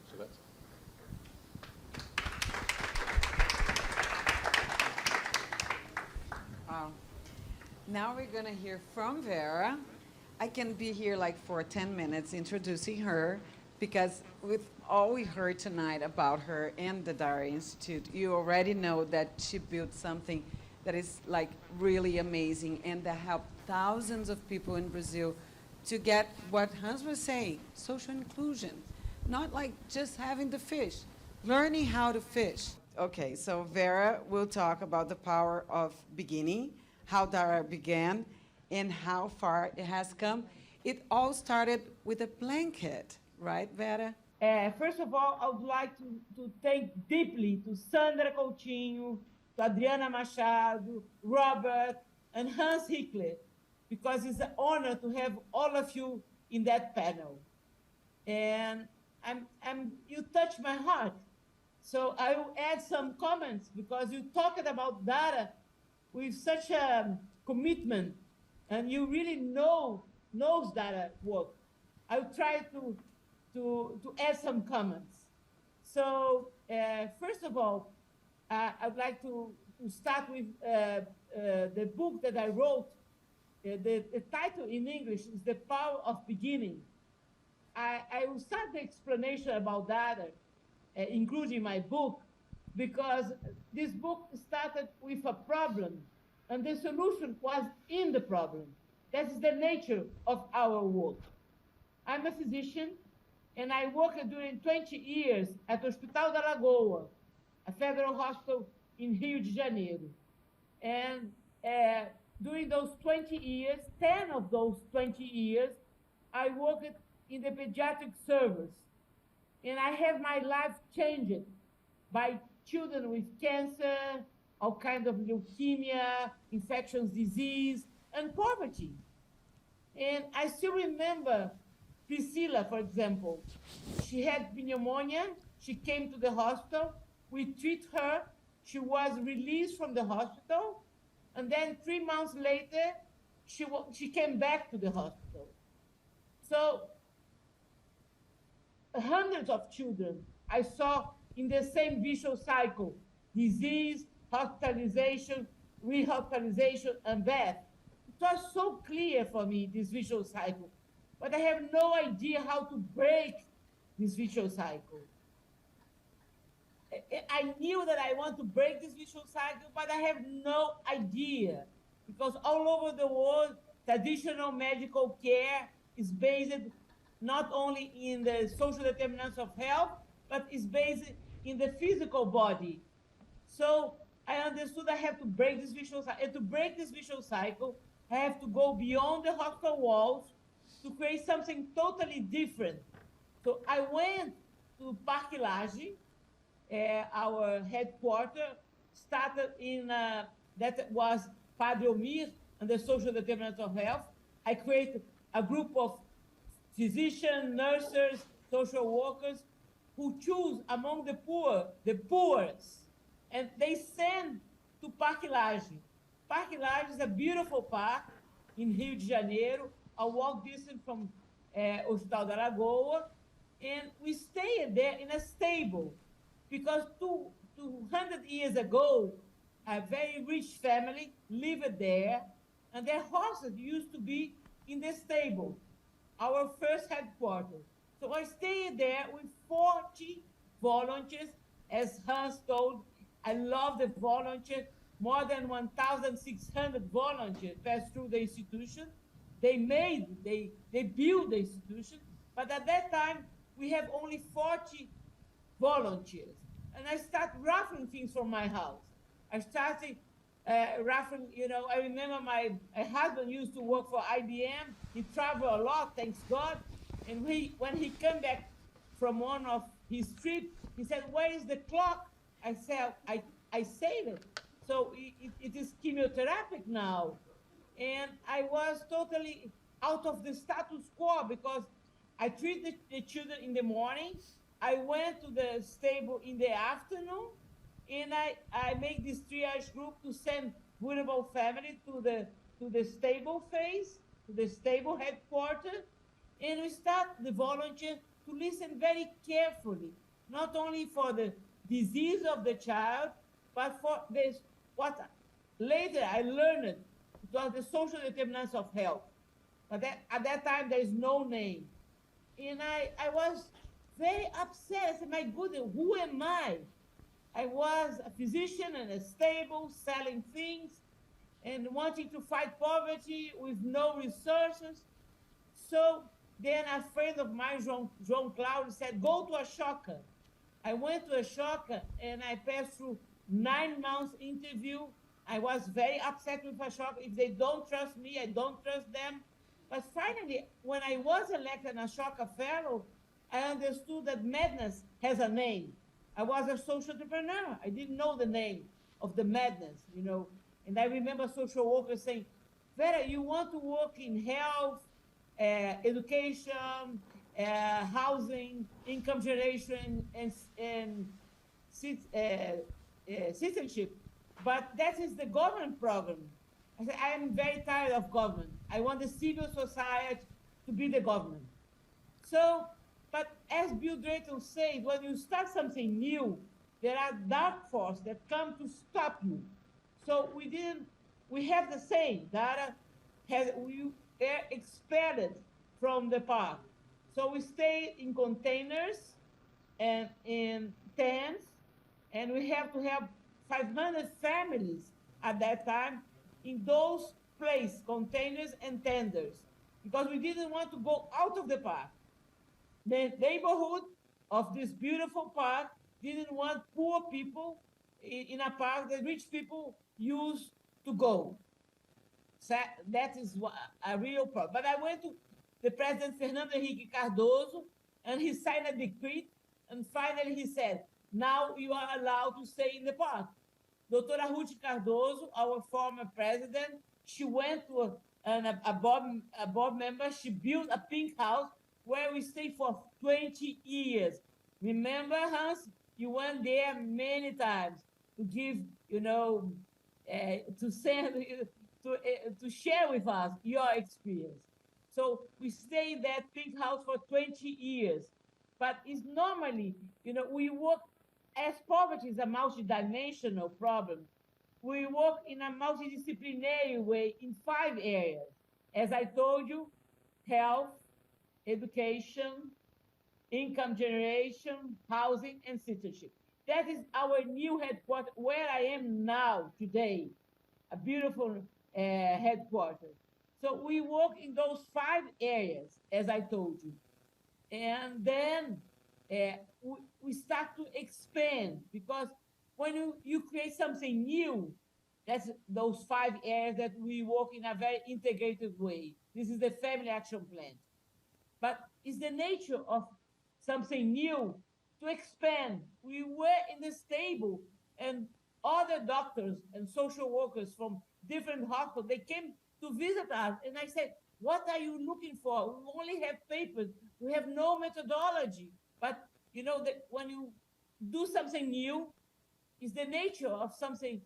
So that's. Now we're going to hear from Vera. I can be here like for 10 minutes introducing her, because with all we heard tonight about her and the Dara Institute, you already know that she built something that is like really amazing and that helped thousands of people in Brazil to get what Hans was saying, social inclusion. Not like just having the fish, learning how to fish. Okay, so Vera will talk about the power of beginning, how Dara began, and how far it has come. It all started with a blanket, right, Vera? First of all, I would like to thank deeply to Sandra Coutinho, to Adriana Machado, Robert, and Hans Hickler, because it's an honor to have all of you in that panel. And you touch my heart. So I will add some comments, because you talked about Dara with such a commitment, and you really knows Dara work. I'll try to add some comments. So first of all, I'd like to start with the book that I wrote. The title in English is The Power of Beginning. I will start the explanation about that, including my book, because this book started with a problem, and the solution was in the problem. That is the nature of our work. I'm a physician, and I worked during 20 years at Hospital da Lagoa, a federal hospital in Rio de Janeiro. And during those 20 years, 10 of those 20 years, I worked in the pediatric service. And I have my life changed by children with cancer, all kinds of leukemia, infectious disease, and poverty. And I still remember Priscilla, for example. She had pneumonia. She came to the hospital. We treat her. She was released from the hospital. And then 3 months later, she came back to the hospital. So hundreds of children I saw in the same vicious cycle: disease, hospitalization, rehospitalization, and death. It was so clear for me, this vicious cycle, but I have no idea how to break this vicious cycle. I knew that I want to break this vicious cycle, but I have no idea, because all over the world, traditional medical care is based not only in the social determinants of health, but is based in the physical body. So I understood I have to break this vicious cycle. And to break this vicious cycle, I have to go beyond the hospital walls to create something totally different. So I went to Parque Lage, our headquarters, started in, that was Padre Omir and the social determinants of health. I created a group of physicians, nurses, social workers, who choose among the poor, the poorest, and they send to Parque Lage Parque Lage is a beautiful park in Rio de Janeiro, a walk distance from Hospital da Lagoa, and we stayed there in a stable because 200 years ago, a very rich family lived there, and their horses used to be in the stable, our first headquarters. So I stayed there with 40 volunteers, as Hans told. I love the volunteers. More than 1,600 volunteers passed through the institution. They built the institution, but at that time, we have only 40 volunteers. And I started raffling things from my house. I started raffling, I remember my husband used to work for IBM. He traveled a lot, thanks God. And when he came back from one of his trips, he said, "Where is the clock?" I said, I saved it. So it is chemotherapeutic now. And I was totally out of the status quo because I treat the children in the morning. I went to the stable in the afternoon, and I make this triage group to send vulnerable family to the stable phase, to the stable headquarters, and we start the volunteer to listen very carefully, not only for the disease of the child, but for this what later I learned it was the social determinants of health. But at that time there is no name. And I was very upset. I said, my goodness, who am I? I was a physician in a stable, selling things and wanting to fight poverty with no resources. So then a friend of mine, João Cláudio, said, go to a shocker. I went to a shocker and I passed through 9 months interview. I was very upset with a shocker. If they don't trust me, I don't trust them. But finally, when I was elected a Ashoka Fellow, I understood that madness has a name. I was a social entrepreneur. I didn't know the name of the madness, And I remember social workers saying, Vera, you want to work in health, education, housing, income generation, and citizenship, but that is the government program. I said, I am very tired of government. I want the civil society to be the government. So, but as Bill Drayton said, when you start something new, there are dark forces that come to stop you. So we have the same. Dara we are expelled from the park. So we stay in containers and in tents, and we have to have 500 families at that time in those places, containers and tenders, because we didn't want to go out of the park. The neighborhood of this beautiful park didn't want poor people in a park that rich people used to go. So that is a real problem. But I went to the President Fernando Henrique Cardoso, and he signed a decree, and finally he said, now you are allowed to stay in the park. Doutora Ruth Cardoso, our former president, she went to a board member. She built a pink house where we stayed for 20 years. Remember, Hans, you went there many times to give, to send, to share with us your experience. So we stay in that pink house for 20 years. But it's normally, we work, as poverty is a multidimensional problem, we work in a multidisciplinary way in 5 areas. As I told you, health, education, income generation, housing, and citizenship. That is our new headquarters, where I am now today, a beautiful headquarters. So we work in those 5 areas, as I told you. And then we start to expand, because when you create something new, that's those 5 areas that we work in a very integrated way. This is the family action plan. But it's the nature of something new to expand. We were in the stable, and other doctors and social workers from different hospitals, they came to visit us, and I said, what are you looking for? We only have papers. We have no methodology. But that when you do something new, it's the nature of something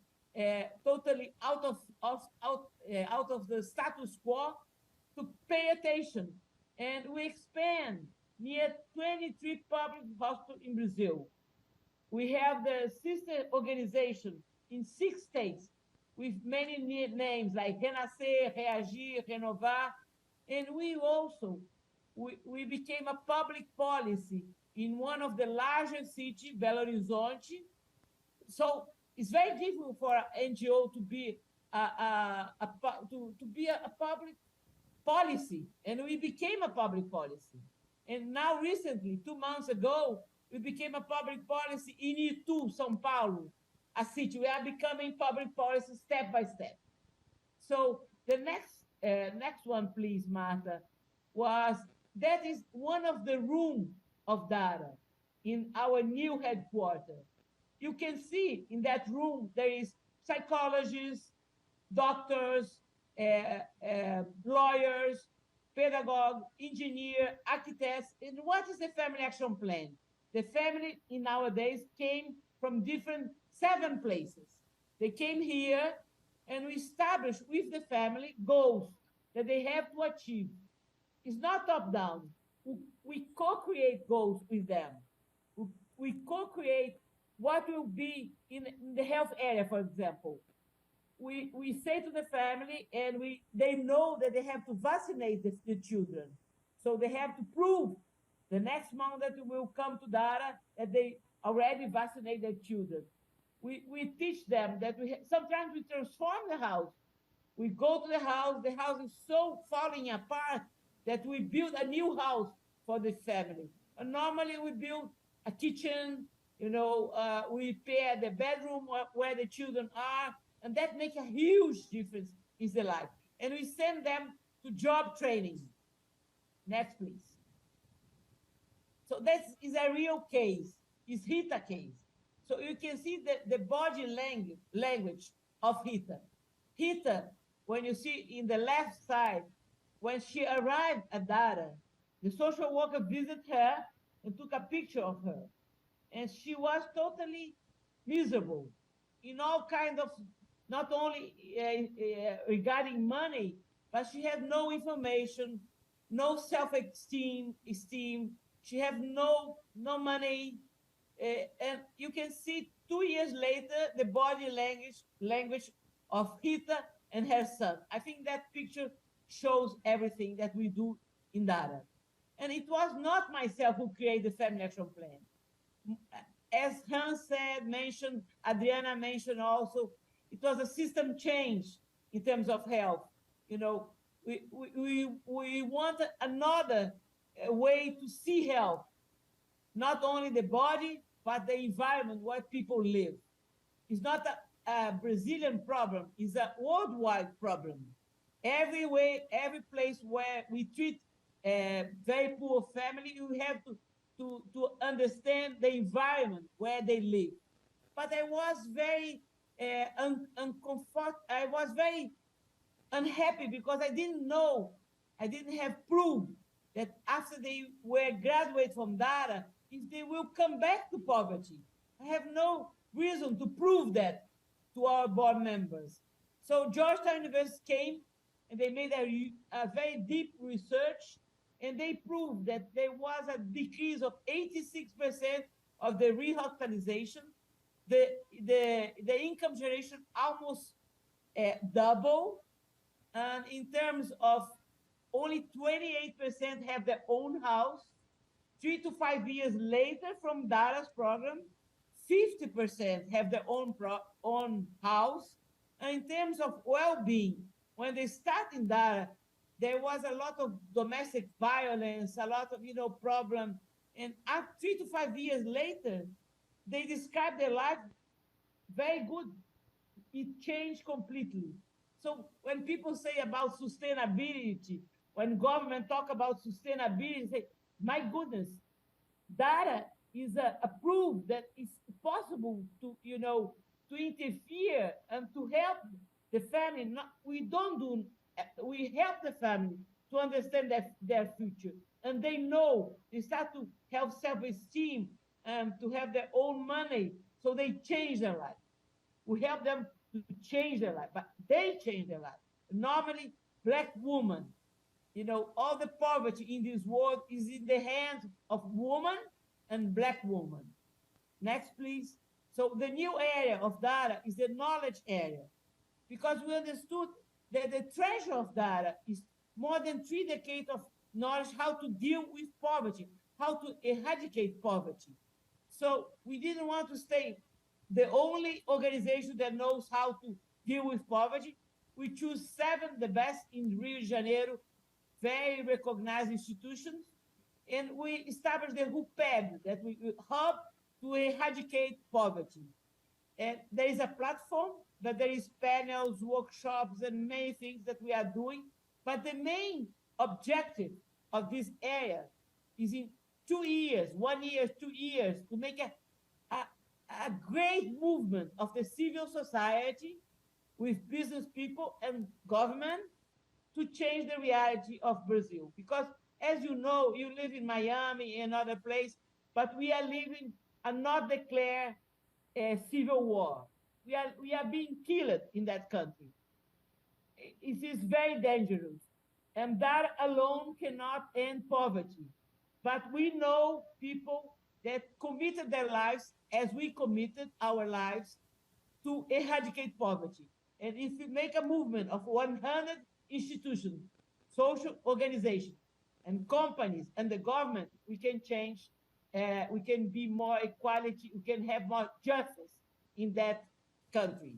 totally out of the status quo to pay attention. And we expand near 23 public hospitals in Brazil. We have the sister organization in 6 states with many names like Renascer, Reagir, Renovar. And we became a public policy in one of the largest cities, Belo Horizonte. So it's very difficult for an NGO to be a public policy, and we became a public policy. And now recently, 2 months ago, we became a public policy in Itu, São Paulo, a city. We are becoming public policy step by step. So the next one, please, Martha, that is one of the rooms of Dara in our new headquarters. You can see in that room there is psychologists, doctors, lawyers, pedagogue, engineer, architects. And what is the family action plan? The family in nowadays came from 7 places. They came here and we established with the family goals that they have to achieve. It's not top-down. We co-create goals with them. We co-create what will be in the health area, for example. We say to the family, and they know that they have to vaccinate the children. So they have to prove the next month that will come to Dara that they already vaccinate their children. We teach them that sometimes we transform the house. We go to the house is so falling apart that we build a new house for the family. And normally we build a kitchen, we repair the bedroom where the children are, and that makes a huge difference in their life. And we send them to job training. Next, please. So that is a real case. It's Rita case. So you can see the body language of Rita. Rita, when you see in the left side, when she arrived at Dara, the social worker visited her and took a picture of her. And she was totally miserable in all kinds of, not only regarding money, but she had no information, no self-esteem. She had no money. And you can see 2 years later, the body language of Rita and her son. I think that picture shows everything that we do in Dara. And it was not myself who created the Family Action Plan. As Hans mentioned, Adriana mentioned also, it was a system change in terms of health. We want another way to see health, not only the body, but the environment where people live. It's not a Brazilian problem, it's a worldwide problem. Every place where we treat a very poor family, you have to understand the environment where they live. But I was very I was very unhappy because I didn't have proof that after they were graduated from Dara, if they will come back to poverty. I have no reason to prove that to our board members. So Georgetown University came and they made a very deep research, and they proved that there was a decrease of 86% of the rehospitalization. The income generation almost double. And in terms of only 28% have their own house. 3 to 5 years later from Dara's program, 50% have their own house. And in terms of well-being, when they start in Dara, there was a lot of domestic violence, a lot of problem. And 3 to 5 years later, they describe their life very good. It changed completely. So when people say about sustainability, when government talk about sustainability, say, my goodness, Dara is a proof that it's possible to interfere and to help the family. We help the family to understand their future. And they start to have self-esteem and to have their own money. So they change their life. We help them to change their life, but they change their life. Normally, black women, all the poverty in this world is in the hands of women and black women. Next, please. So the new area of data is the knowledge area, because we understood that the treasure of data is more than 3 decades of knowledge how to deal with poverty, how to eradicate poverty. So we didn't want to stay the only organization that knows how to deal with poverty. We choose 7 the best in Rio de Janeiro, very recognized institutions, and we established the HUPEB, that we hub to eradicate poverty. And there is a platform, but there is panels, workshops, and many things that we are doing. But the main objective of this area is in 2 years, 1 year, 2 years, to make a great movement of the civil society with business people and government to change the reality of Brazil. Because as you know, you live in Miami and other place, but we are living a not declared civil war. We are being killed in that country. It is very dangerous. And that alone cannot end poverty. But we know people that committed their lives as we committed our lives to eradicate poverty. And if we make a movement of 100 institutions, social organizations, and companies, and the government, we can change, we can be more equality, we can have more justice in that country.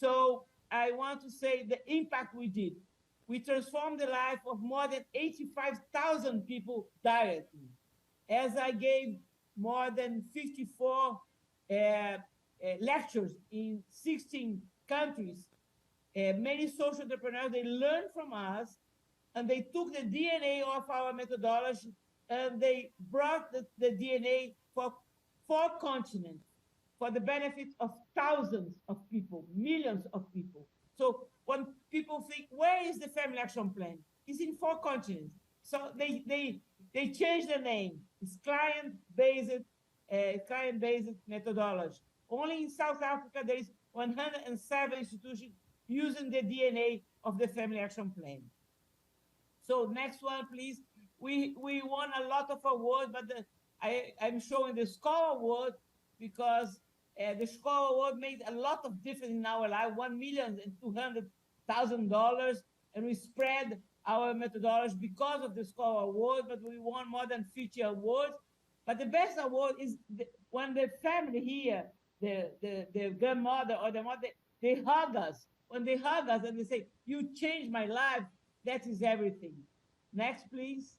So I want to say the impact we did. We transformed the life of more than 85,000 people directly. As I gave more than 54 lectures in 16 countries, many social entrepreneurs, they learned from us, and they took the DNA of our methodology, and they brought the DNA for 4 continents for the benefit of thousands of people, millions of people. So when people think, where is the Family Action Plan? It's in 4 continents. So they changed the name. It's client-based methodology. Only in South Africa, there is 107 institutions using the DNA of the Family Action Plan. So next one, please. We won a lot of awards, but I'm showing the SCORE Award because the SCORE Award made a lot of difference in our life, $1,200,000, and we spread our methodology because of the SCORE Award, but we won more than 50 awards. But the best award is when the family here, the grandmother or the mother, they hug us. When they hug us and they say, you changed my life, that is everything. Next, please.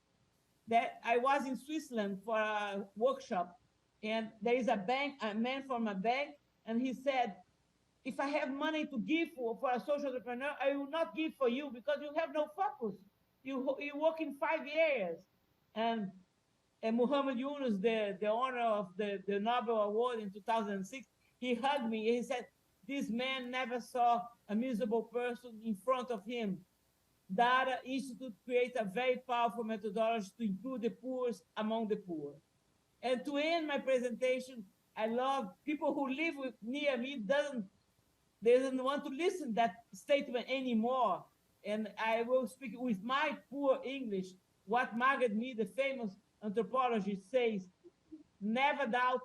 That I was in Switzerland for a workshop, and there is a man from a bank, and he said, if I have money to give for a social entrepreneur, I will not give for you because you have no focus. You work in 5 years. And Muhammad Yunus, the owner of the Nobel Award in 2006, he hugged me. He said, this man never saw a miserable person in front of him. Dara Institute creates a very powerful methodology to improve the poorest among the poor. And to end my presentation, I love people who live near me doesn't want to listen to that statement anymore. And I will speak with my poor English what Margaret Mead, the famous anthropologist, says: never doubt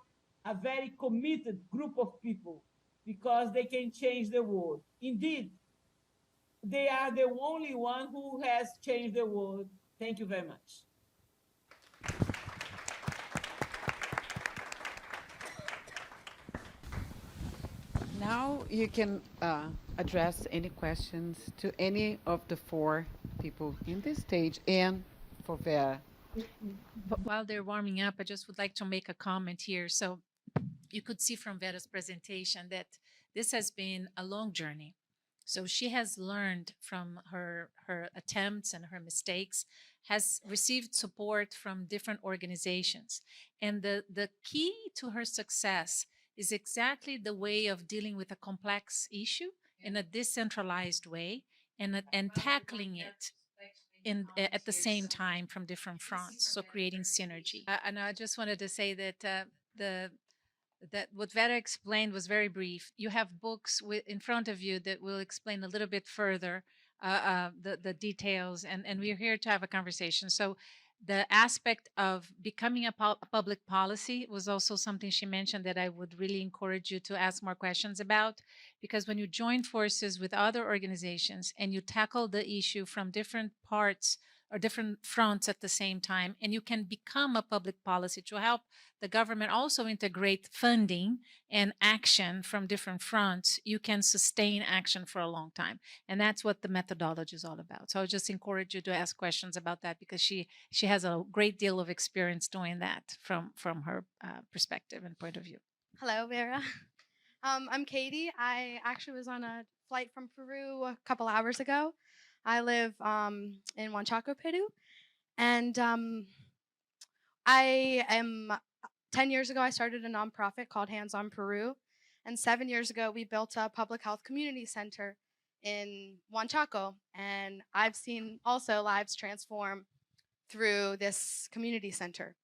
a very committed group of people because they can change the world. Indeed, they are the only one who has changed the world. Thank you very much. Now you can address any questions to any of the 4 people in this stage and for Vera. But while they're warming up, I just would like to make a comment here. So you could see from Vera's presentation that this has been a long journey. So she has learned from her attempts and her mistakes, has received support from different organizations. And the key to her success is exactly the way of dealing with a complex issue in a decentralized way and tackling it at the same time from different fronts, so creating synergy. And I just wanted to say that that what Vera explained was very brief. You have books in front of you that will explain a little bit further the details, and we're here to have a conversation. So the aspect of becoming a public policy was also something she mentioned that I would really encourage you to ask more questions about, because when you join forces with other organizations and you tackle the issue from different parts or different fronts at the same time, and you can become a public policy to help the government also integrate funding and action from different fronts, you can sustain action for a long time. And that's what the methodology is all about. So I just encourage you to ask questions about that, because she has a great deal of experience doing that from her perspective and point of view. Hello, Vera. I'm Katie. I actually was on a flight from Peru a couple hours ago. I live in Huanchaco, Peru. And I am 10 years ago, I started a nonprofit called Hands on Peru. And 7 years ago, we built a public health community center in Huanchaco. And I've seen also lives transform through this community center.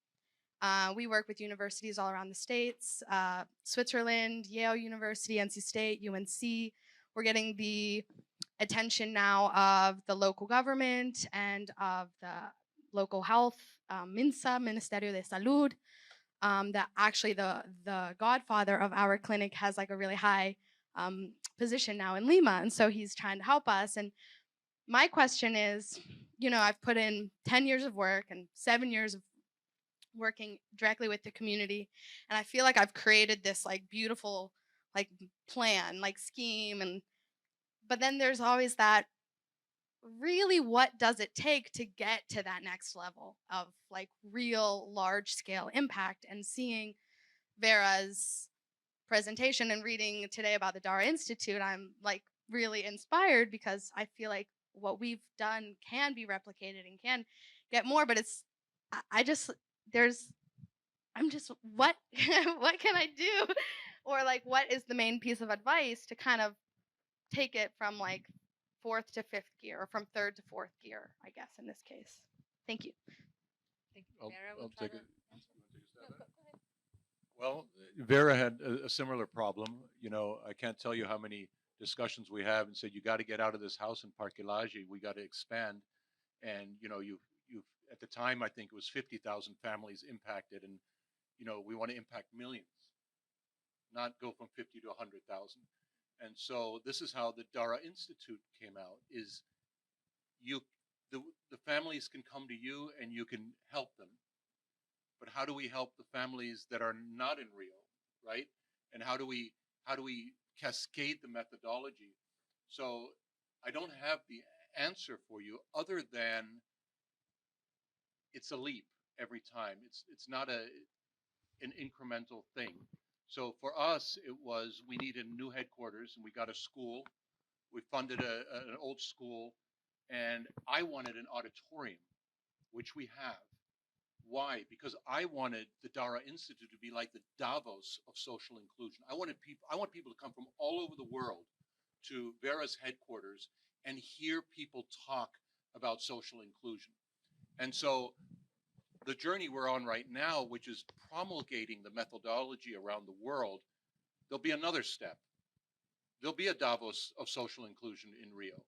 We work with universities all around the States, Switzerland, Yale University, NC State, UNC. We're getting the attention now of the local government and of the local health, MINSA, Ministerio de Salud, that actually the godfather of our clinic has like a really high position now in Lima. And so he's trying to help us. And my question is, you know, I've put in 10 years of work and 7 years of working directly with the community, and I feel like I've created this like beautiful like plan, like scheme, and but then there's always that, really what does it take to get to that next level of like real large scale impact? And seeing Vera's presentation and reading today about the Dara Institute, I'm like really inspired, because I feel like what we've done can be replicated and can get more, but it's I just I'm just what what can I do? Or like what is the main piece of advice to kind of take it from like fourth to fifth gear, or from third to fourth gear, I guess in this case. Thank you. Thank you, I'll, Vera. I'll Try take it. to- You wanna take a stab at it? Well, Vera had a similar problem. You know, I can't tell you how many discussions we have and said, you got to get out of this house in Parque Lage. We got to expand. And, you know, you've, at the time, I think it was 50,000 families impacted. And, you know, we want to impact millions, not go from 50 to 100,000. And so this is how the Dara Institute came out, is you, the families can come to you and you can help them. But how do we help the families that are not in Rio, right? And how do we cascade the methodology? So I don't have the answer for you other than it's a leap every time. It's not an incremental thing. So for us, it was, we needed new headquarters and we got a school. We funded an old school, and I wanted an auditorium, which we have. Why? Because I wanted the Dara Institute to be like the Davos of social inclusion. I want people to come from all over the world to Vera's headquarters and hear people talk about social inclusion. And so the journey we're on right now, which is promulgating the methodology around the world, there'll be another step. There'll be a Davos of social inclusion in Rio,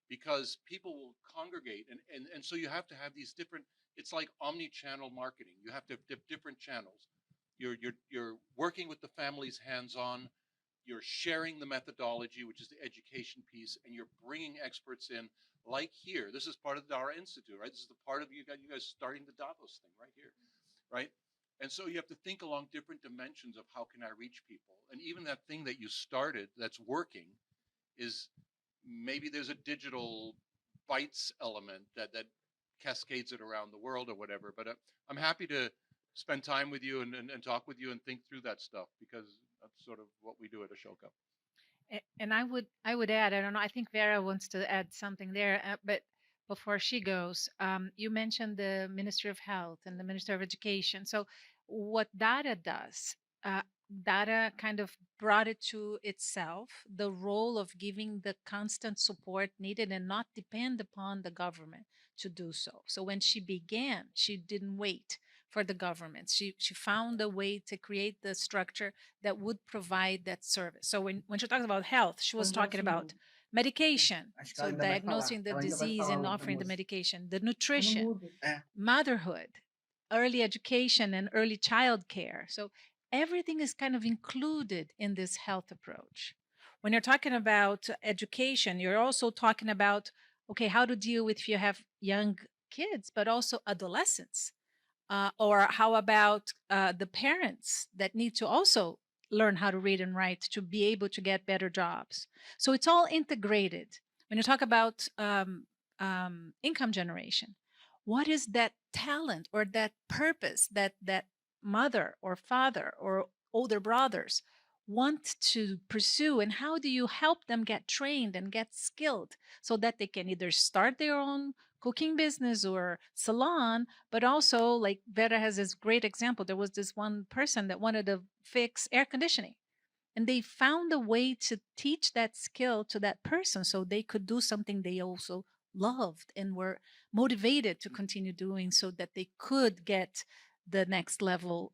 because people will congregate. And so you have to have these different, it's like omni-channel marketing. You have to have different channels. You're working with the families hands-on, you're sharing the methodology, which is the education piece, and you're bringing experts in, like here. This is part of the Dara Institute, right? This is the part of you guys starting the Davos thing right here, right? And so you have to think along different dimensions of how can I reach people. And even that thing that you started that's working is, maybe there's a digital bites element that cascades it around the world or whatever. But I'm happy to spend time with you and talk with you and think through that stuff, because that's sort of what we do at Ashoka. And I would add, I don't know, I think Vera wants to add something there, but before she goes, you mentioned the Ministry of Health and the Ministry of Education. So what Dara does, Dara kind of brought it to itself, the role of giving the constant support needed and not depend upon the government to do so. So when she began, she didn't wait for the government. She found a way to create the structure that would provide that service. So when she talks about health, she was talking about medication, so diagnosing the disease and offering the medication, the nutrition, motherhood, early education, and early child care. So everything is kind of included in this health approach. When you're talking about education, you're also talking about, okay, how to deal with if you have young kids, but also adolescents. Or how about the parents that need to also learn how to read and write to be able to get better jobs? So it's all integrated. When you talk about income generation, what is that talent or that purpose that that mother or father or older brothers want to pursue, and how do you help them get trained and get skilled so that they can either start their own cooking business or salon, but also, like Vera has this great example. There was this one person that wanted to fix air conditioning, and they found a way to teach that skill to that person so they could do something they also loved and were motivated to continue doing, so that they could get the next level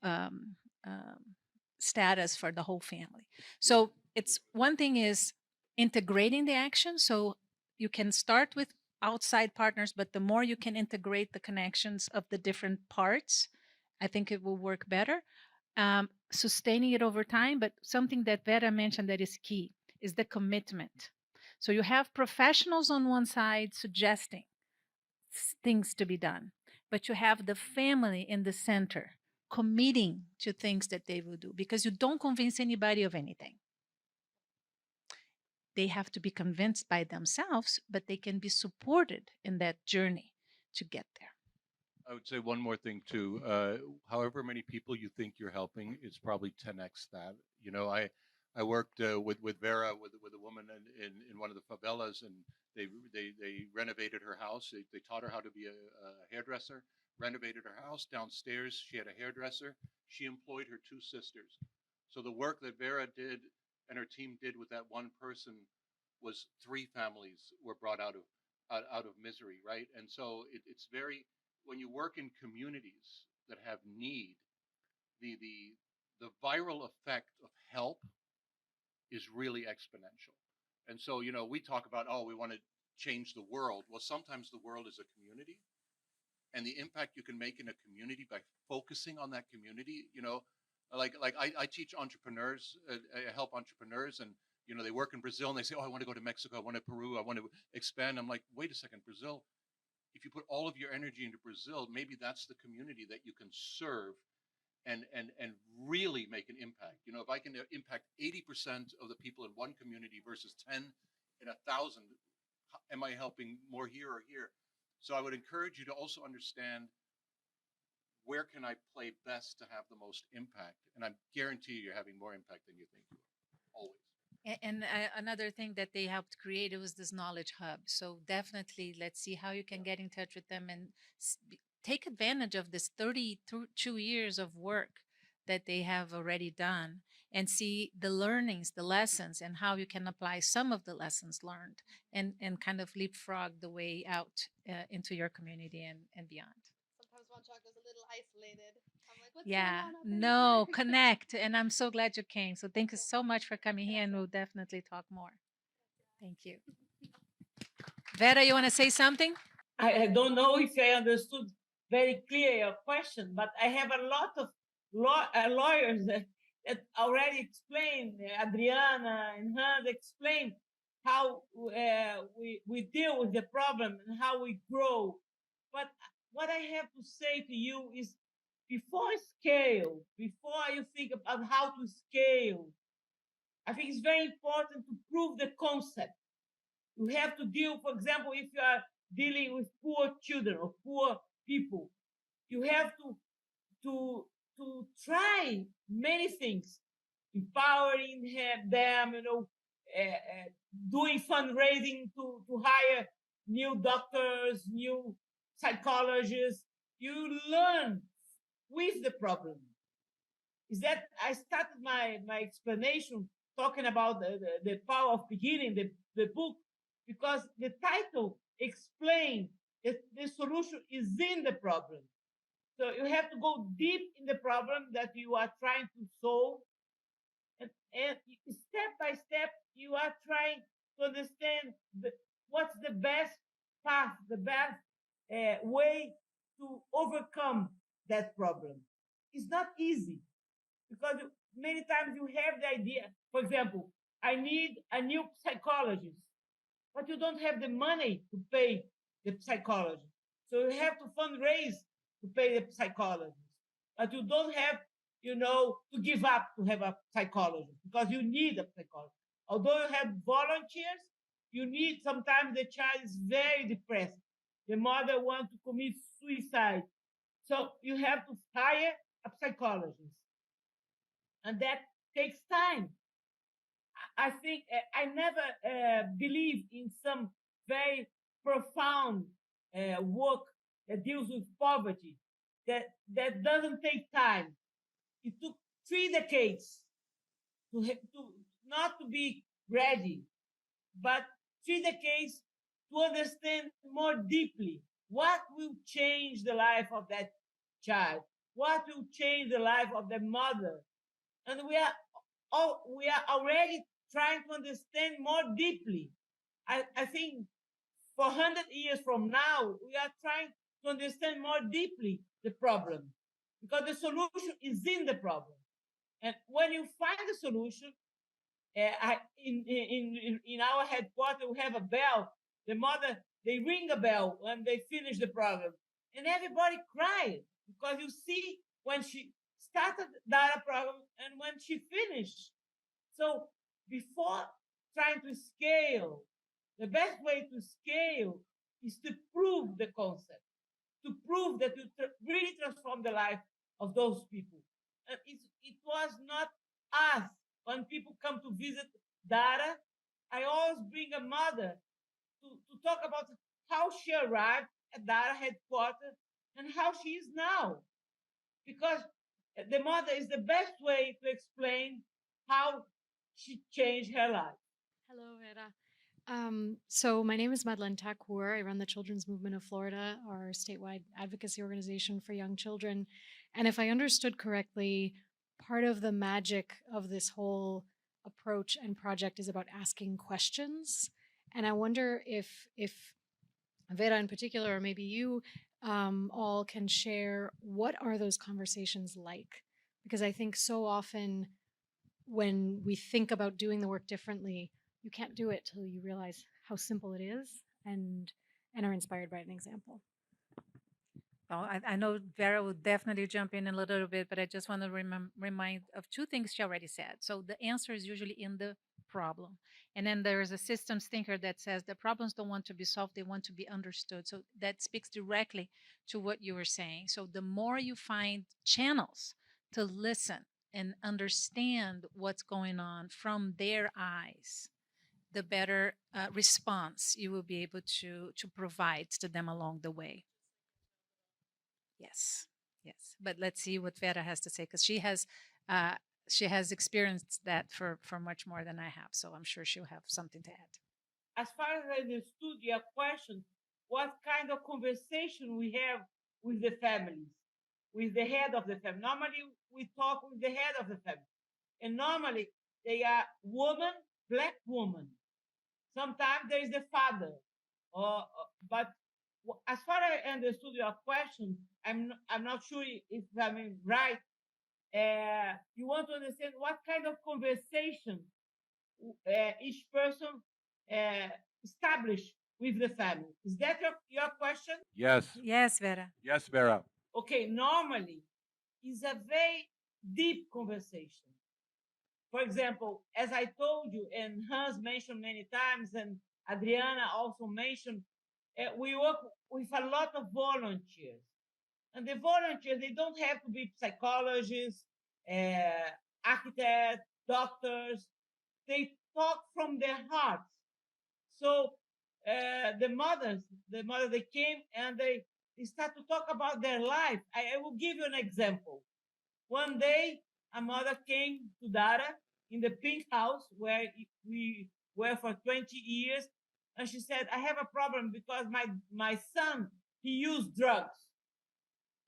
status for the whole family. So it's one thing is integrating the action. So you can start with outside partners, but the more you can integrate the connections of the different parts, I think it will work better. Sustaining it over time, but something that Vera mentioned that is key is the commitment. So you have professionals on one side suggesting things to be done, but you have the family in the center committing to things that they will do, because you don't convince anybody of anything. They have to be convinced by themselves, but they can be supported in that journey to get there. I would say one more thing too. However many people you think you're helping, it's probably 10x that. You know, I worked with Vera with a woman in one of the favelas, and they renovated her house. They taught her how to be a hairdresser. Renovated her house. Downstairs, she had a hairdresser. She employed her two sisters. So the work that Vera did and her team did with that one person was 3 families were brought out of misery, right? And so it's very, when you work in communities that have need, the viral effect of help is really exponential. And so, you know, we talk about, oh, we want to change the world. Well, sometimes the world is a community, and the impact you can make in a community by focusing on that community. You know, like I teach entrepreneurs, I help entrepreneurs, and you know, they work in Brazil and they say, oh, I want to go to Mexico, I want to Peru, I want to expand. I'm like, wait a second, Brazil. If you put all of your energy into Brazil, maybe that's the community that you can serve and really make an impact. You know, if I can impact 80% of the people in one community versus 10 in 1,000, am I helping more here or here? So I would encourage you to also understand, where can I play best to have the most impact? And I guarantee you're having more impact than you think you are, always. And another thing that they helped create was this knowledge hub. So definitely, let's see how you can get in touch with them and take advantage of this 32 years of work that they have already done, and see the learnings, the lessons, and how you can apply some of the lessons learned, and kind of leapfrog the way out into your community and beyond. Sometimes Huanchaco's a little isolated. I'm like, what's Yeah, going on up no, in here? connect. And I'm so glad you came. So thank you so much for coming here, and we'll definitely talk more. Thank you. Vera, you want to say something? I don't know if I understood very clear your question, but I have a lot of lawyers that already explained, Adriana and Hans explained how we deal with the problem and how we grow. But what I have to say to you is, before you think about how to scale, I think it's very important to prove the concept. You have to deal, for example, if you are dealing with poor children or poor people, you have to try many things, empowering them, doing fundraising to hire new doctors, new psychologists. You learn with the problem. Is that I started my explanation talking about the power of beginning, the book, because the title explains that the solution is in the problem. So you have to go deep in the problem that you are trying to solve. And step by step, you are trying to understand what's the best path, the best way to overcome that problem. It's not easy because many times you have the idea, for example, I need a new psychologist, but you don't have the money to pay the psychologist. So you have to fundraise to pay the psychologist. But you don't have, to give up to have a psychologist because you need a psychologist. Although you have volunteers, you need sometimes the child is very depressed. The mother wants to commit suicide. So you have to hire a psychologist. And that takes time. I think I never believe in some very profound work that deals with poverty that doesn't take time. It took 3 decades to not to be ready, but 3 decades to understand more deeply what will change the life of that child, what will change the life of the mother. And we are already trying to understand more deeply. I think for 100 years from now, we are trying to understand more deeply the problem because the solution is in the problem. And when you find the solution, in our headquarters, we have a bell. The mother, they ring a bell when they finish the program. And everybody cried because you see when she started Dara program and when she finished. So before trying to scale, the best way to scale is to prove the concept, to prove that you really transform the life of those people. And it was not us. When people come to visit Dara, I always bring a mother to talk about how she arrived at Dara headquarters and how she is now. Because the mother is the best way to explain how she changed her life. Hello, Vera. So my name is Madeleine Takour. I run the Children's Movement of Florida, our statewide advocacy organization for young children. And if I understood correctly, part of the magic of this whole approach and project is about asking questions. And I wonder if Vera in particular, or maybe you all can share, what are those conversations like? Because I think so often when we think about doing the work differently, you can't do it till you realize how simple it is and are inspired by an example. Well, I know Vera will definitely jump in a little bit, but I just want to remind of 2 things she already said. So the answer is usually in the problem. And then there is a systems thinker that says the problems don't want to be solved, they want to be understood. So that speaks directly to what you were saying. So the more you find channels to listen and understand what's going on from their eyes, the better response you will be able to provide to them along the way. Yes, yes. But let's see what Vera has to say, because she has experienced that for much more than I have. So I'm sure she'll have something to add. As far as I understood your question, what kind of conversation we have with the families, with the head of the family. Normally, we talk with the head of the family. And normally, they are woman, Black woman. Sometimes there is the father. But as far as I understood your question, I'm not sure if I'm right. You want to understand what kind of conversation each person establish with the family. Is that your question? Yes. Yes, Vera. Yes, Vera. Okay, normally it's a very deep conversation. For example, as I told you, and Hans mentioned many times, and Adriana also mentioned, we work with a lot of volunteers. And the volunteers, they don't have to be psychologists, architects, doctors. They talk from their hearts. So the mothers, they came and they start to talk about their life. I will give you an example. One day, a mother came to Dara in the pink house where we were for 20 years. And she said, I have a problem because my son, he used drugs.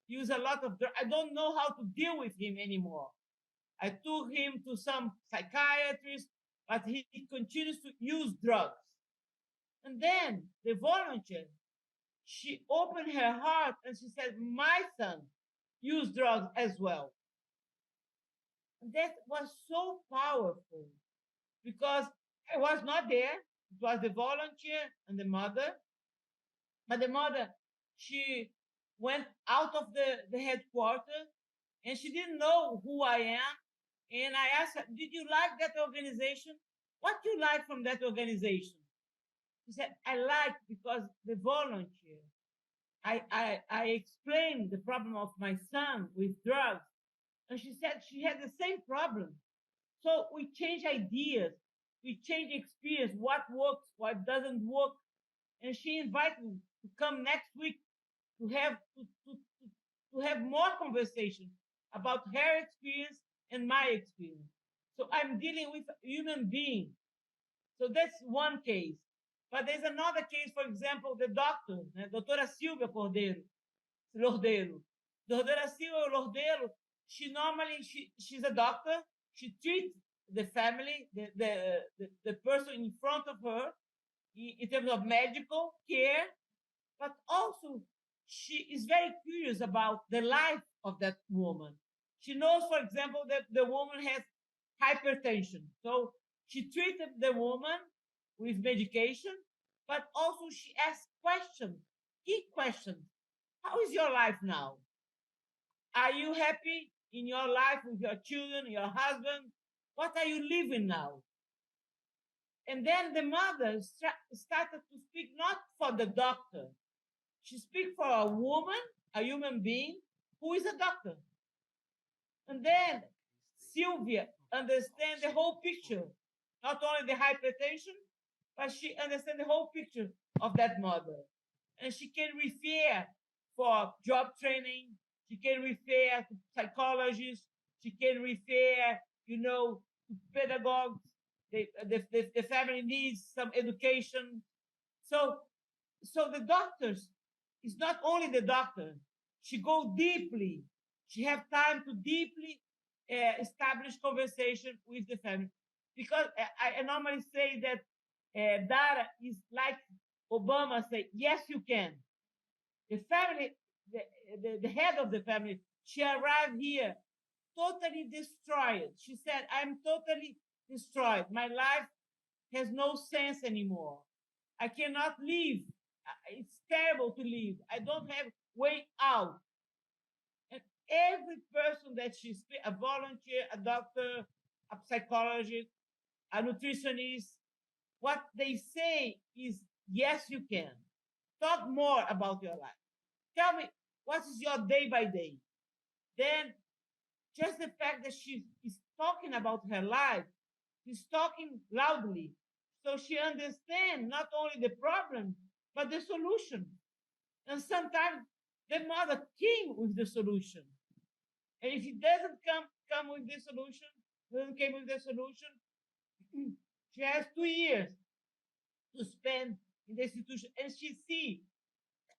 use a lot of drugs. I don't know how to deal with him anymore. I took him to some psychiatrist, but he continues to use drugs. And then the volunteer, she opened her heart and she said, my son used drugs as well. And that was so powerful because I was not there. It was the volunteer and the mother. But the mother, she went out of the headquarters and she didn't know who I am. And I asked her, did you like that organization? What do you like from that organization? She said, I like because the volunteer. I explained the problem of my son with drugs. And she said she had the same problem. So we change ideas, we change experience, what works, what doesn't work. And she invited me to come next week to have more conversation about her experience and my experience. So I'm dealing with a human being. So that's one case. But there's another case, for example, the doctor, Doutora Silvia Cordeiro, Lordeiro. Doutora Silvia Lordeiro, she's a doctor. She treats the family, the person in front of her in terms of medical care, but also she is very curious about the life of that woman. She knows, for example, that the woman has hypertension. So she treated the woman with medication, but also she asks questions, key questions. How is your life now? Are you happy in your life with your children, your husband? What are you living now? And then the mother started to speak not for the doctor. She speaks for a woman, a human being, who is a doctor. And then Sylvia understands the whole picture, not only the hypertension, but she understands the whole picture of that mother. And she can refer for job training, she can refer to psychologists, she can refer, to pedagogues. The family needs some education. So the doctors, it's not only the doctor. She go deeply. She have time to deeply establish conversation with the family. Because I normally say that Dara is like Obama say, yes, you can. The family, the head of the family, she arrived here totally destroyed. She said, I'm totally destroyed. My life has no sense anymore. I cannot live. It's terrible to live. I don't have way out. And every person that she speaks, a volunteer, a doctor, a psychologist, a nutritionist, what they say is, yes, you can. Talk more about your life. Tell me, what is your day by day? Then just the fact that she is talking about her life, she's talking loudly. So she understands not only the problem, but the solution. And sometimes the mother came with the solution. And if it doesn't come with the solution, she has 2 years to spend in the institution.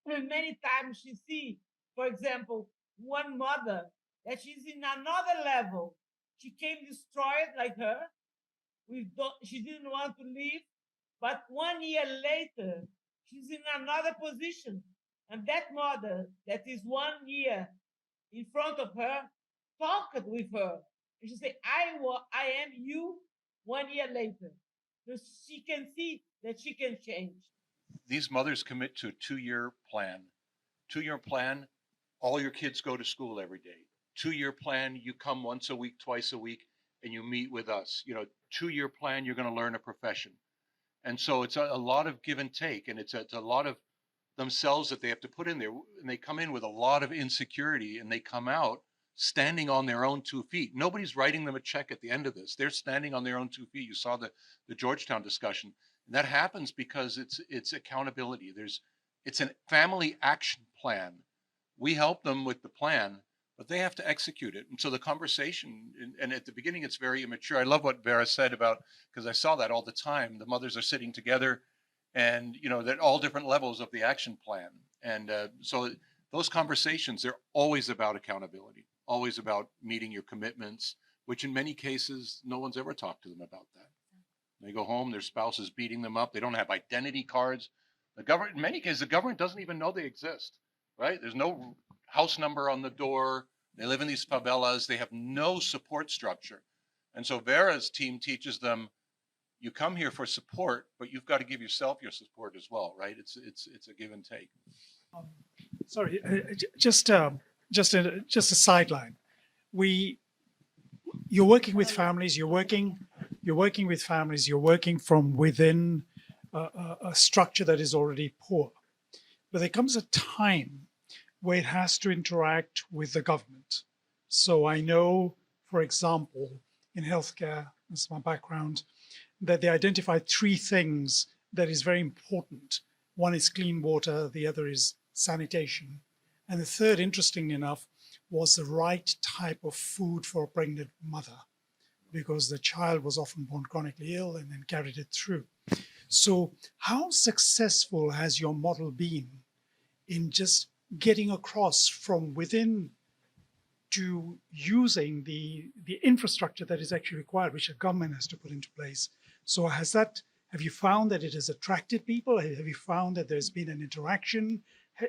And many times she see, for example, one mother that she's in another level. She came destroyed like her. She didn't want to leave, but 1 year later, she's in another position. And that mother that is 1 year in front of her talked with her. And she said, I am you 1 year later. So she can see that she can change. These mothers commit to a 2-year plan. 2-year plan, all your kids go to school every day. 2-year plan, you come once a week, twice a week, and you meet with us. 2-year plan, you're going to learn a profession. And so it's a lot of give and take, and it's a lot of themselves that they have to put in there. And they come in with a lot of insecurity, and they come out standing on their own 2 feet. Nobody's writing them a check at the end of this. They're standing on their own 2 feet. You saw the Georgetown discussion. And that happens because it's accountability. It's a family action plan. We help them with the plan, but they have to execute it. And so the conversation, and at the beginning, it's very immature. I love what Vera said about, because I saw that all the time. The mothers are sitting together and, they're at all different levels of the action plan. And so those conversations, they're always about accountability, always about meeting your commitments, which in many cases, no one's ever talked to them about that. They go home, their spouse is beating them up. They don't have identity cards. The government, in many cases, the government doesn't even know they exist, right? There's no house number on the door. They live in these favelas. They have no support structure. And so Vera's team teaches them, you come here for support, but you've got to give yourself your support as well, right? It's a give and take. Sorry, just a sideline. You're working with families. You're working with families. You're working from within a structure that is already poor. But there comes a time where it has to interact with the government. So I know, for example, in healthcare, that's my background, that they identified 3 things that is very important. One is clean water, the other is sanitation. And the third, interestingly enough, was the right type of food for a pregnant mother, because the child was often born chronically ill and then carried it through. So how successful has your model been in just getting across from within to using the infrastructure that is actually required, which a government has to put into place? So have you found that it has attracted people? Have you found that there's been an interaction?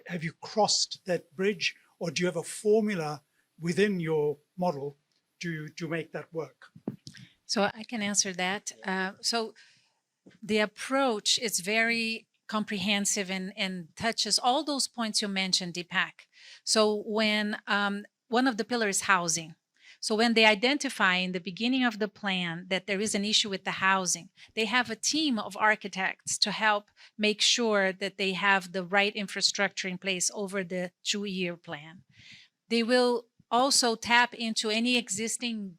Have you crossed that bridge? Or do you have a formula within your model to make that work? So I can answer that. So the approach is very comprehensive and touches all those points you mentioned, Deepak. So when one of the pillars is housing. So when they identify in the beginning of the plan that there is an issue with the housing, they have a team of architects to help make sure that they have the right infrastructure in place over the 2-year plan. They will also tap into any existing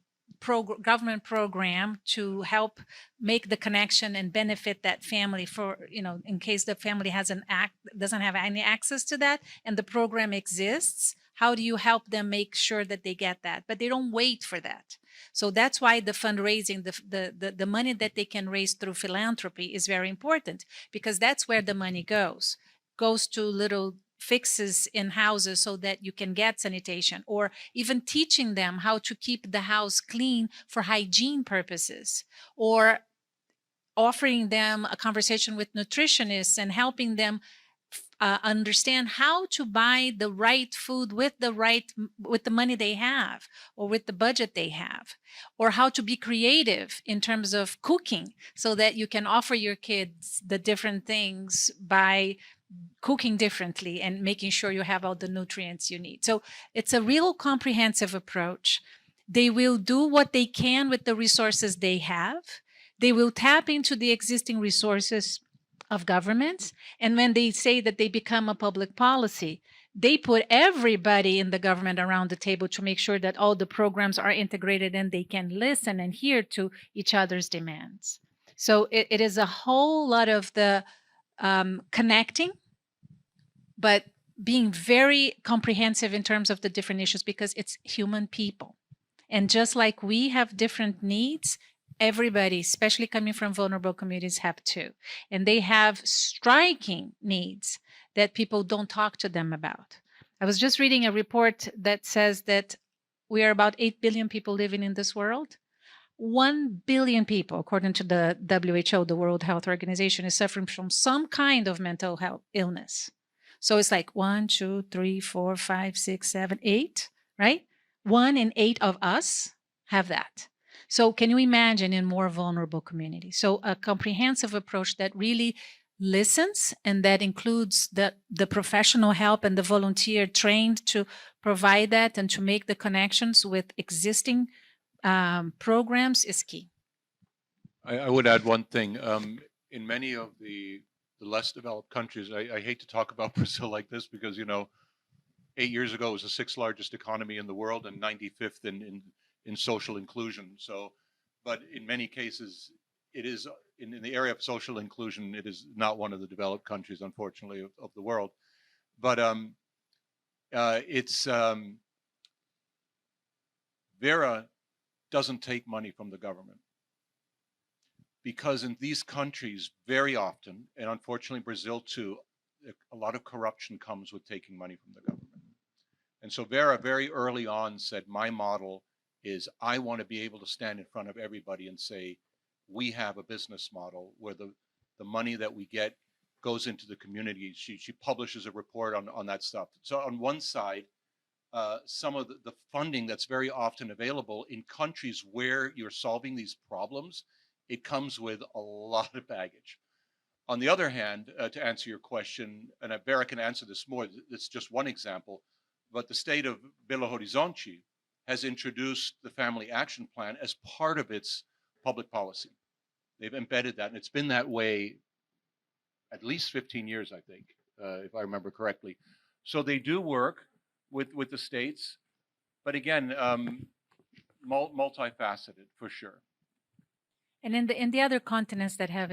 government program to help make the connection and benefit that family for, in case the family doesn't have any access to that and the program exists. How do you help them make sure that they get that? But they don't wait for that. So that's why the fundraising, the money that they can raise through philanthropy is very important, because that's where the money goes to little fixes in houses so that you can get sanitation, or even teaching them how to keep the house clean for hygiene purposes, or offering them a conversation with nutritionists and helping them understand how to buy the right food with the money they have or with the budget they have, or how to be creative in terms of cooking so that you can offer your kids the different things by cooking differently and making sure you have all the nutrients you need. So it's a real comprehensive approach. They will do what they can with the resources they have. They will tap into the existing resources of governments. And when they say that they become a public policy, they put everybody in the government around the table to make sure that all the programs are integrated and they can listen and hear to each other's demands. So it is a whole lot of the connecting, but being very comprehensive in terms of the different issues, because it's human people. And just like we have different needs, everybody, especially coming from vulnerable communities, have too. And they have striking needs that people don't talk to them about. I was just reading a report that says that we are about 8 billion people living in this world. 1 billion people, according to the WHO, the World Health Organization, is suffering from some kind of mental health illness. So it's like 1, 2, 3, 4, 5, 6, 7, 8, right? 1 in 8 of us have that. So can you imagine in more vulnerable communities? So a comprehensive approach that really listens and that includes the professional help and the volunteer trained to provide that and to make the connections with existing programs is key. I would add one thing. In many of the less developed countries, I hate to talk about Brazil like this because, 8 years ago it was the 6th largest economy in the world and 95th in social inclusion. So, but in many cases, it is in the area of social inclusion, it is not one of the developed countries, unfortunately, of the world. But Vera doesn't take money from the government, because in these countries, very often, and unfortunately Brazil too, a lot of corruption comes with taking money from the government. And so Vera very early on said, my model is I want to be able to stand in front of everybody and say, we have a business model where the money that we get goes into the community. She publishes a report on that stuff. So on one side, some of the funding that's very often available in countries where you're solving these problems, it comes with a lot of baggage. On the other hand, to answer your question, and Vera can answer this more, it's just one example, but the state of Belo Horizonte has introduced the Family Action Plan as part of its public policy. They've embedded that, and it's been that way at least 15 years, I think, if I remember correctly. So they do work with the states, but again, multifaceted for sure. And in the other continents that have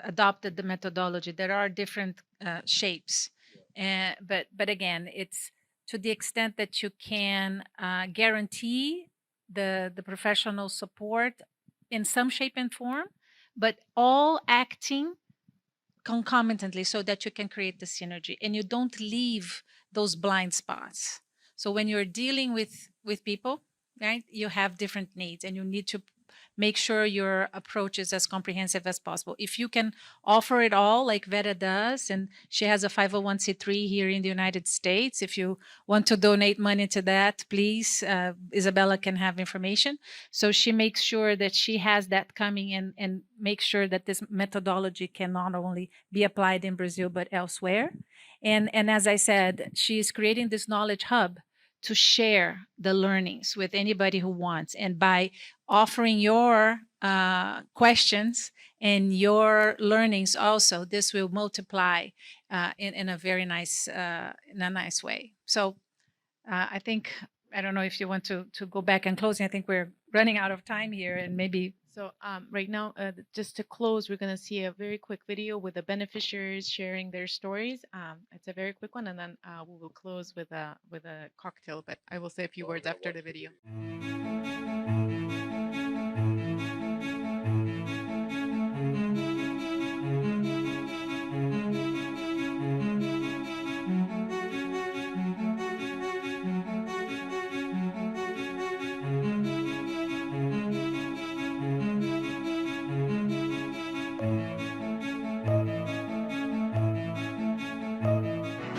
adopted the methodology, there are different shapes. But again, it's to the extent that you can guarantee the professional support in some shape and form, but all acting concomitantly so that you can create the synergy and you don't leave those blind spots. So when you're dealing with people, right, you have different needs and you need to make sure your approach is as comprehensive as possible. If you can offer it all like Vera does, and she has a 501c3 here in the United States, if you want to donate money to that, please, Isabella can have information. So she makes sure that she has that coming in and makes sure that this methodology can not only be applied in Brazil, but elsewhere. And as I said, she is creating this knowledge hub to share the learnings with anybody who wants. And by offering your questions and your learnings also, this will multiply in a very nice, in a nice way. So I think, I don't know if you want to go back and closing. I think we're running out of time here and maybe. So right now, just to close, we're going to see a very quick video with the beneficiaries sharing their stories. It's a very quick one, and then we will close with a cocktail. But I will say a few words after the video.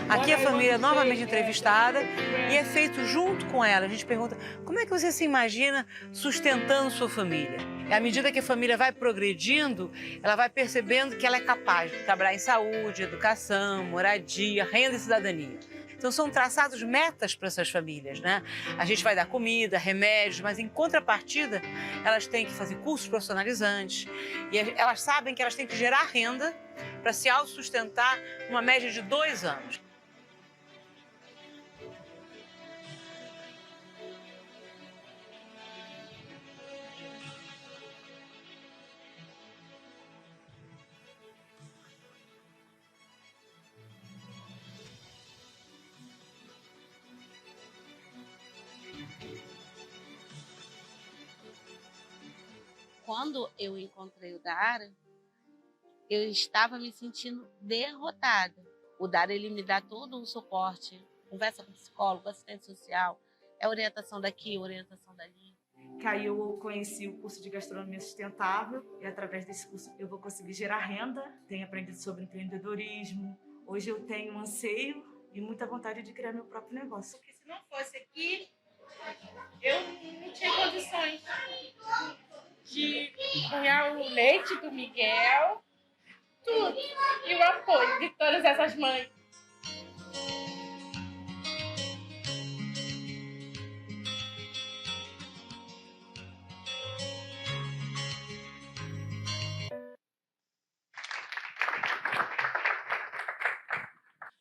Aqui a família é novamente entrevistada e é feito junto com ela. A gente pergunta, como é que você se imagina sustentando sua família? E à medida que a família vai progredindo, ela vai percebendo que ela é capaz de trabalhar em saúde, educação, moradia, renda e cidadania. Então são traçados metas para essas famílias, né? A gente vai dar comida, remédios, mas em contrapartida, elas têm que fazer cursos profissionalizantes e elas sabem que elas têm que gerar renda para se autossustentar numa média de 2 anos. Quando eu encontrei o Dara, eu estava me sentindo derrotada. O Dara, ele me dá todo o suporte, conversa com psicólogo, assistente social, é orientação daqui, orientação dali. Que aí eu conheci o curso de gastronomia sustentável e através desse curso eu vou conseguir gerar renda. Tenho aprendido sobre empreendedorismo. Hoje eu tenho um anseio e muita vontade de criar meu próprio negócio. Porque se não fosse aqui, eu não tinha condições de cunhar o leite do Miguel, tudo. E o apoio de todas essas mães.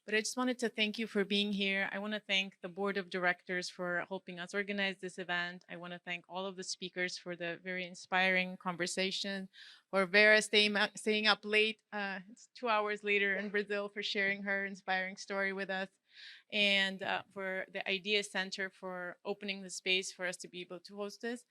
But I just wanted to thank you for being here. I want to thank the board of directors for helping us organize this event. I want to thank all of the speakers for the very inspiring conversation, for Vera staying up late, it's 2 hours later in Brazil, for sharing her inspiring story with us, and for the Idea Center for opening the space for us to be able to host this.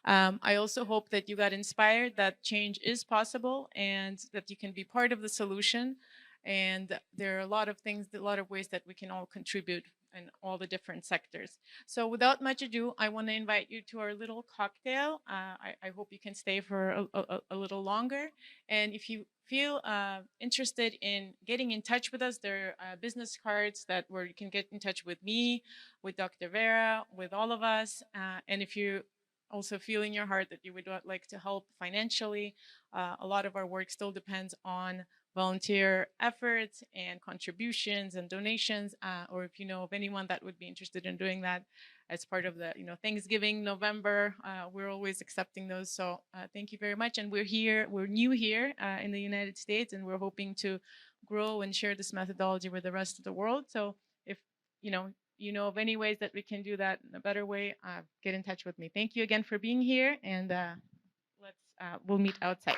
I also hope that you got inspired that change is possible and that you can be part of the solution. And there are a lot of things, a lot of ways that we can all contribute in all the different sectors. So without much ado, I want to invite you to our little cocktail. I hope you can stay for a little longer. And if you feel interested in getting in touch with us, there are business cards where you can get in touch with me, with Dr. Vera, with all of us. And if you also feel in your heart that you would like to help financially, a lot of our work still depends on volunteer efforts and contributions and donations, or if you know of anyone that would be interested in doing that as part of the Thanksgiving November, we're always accepting those. So thank you very much. And we're new here in the United States, and we're hoping to grow and share this methodology with the rest of the world. So if you know of any ways that we can do that in a better way, get in touch with me. Thank you again for being here, and we'll meet outside.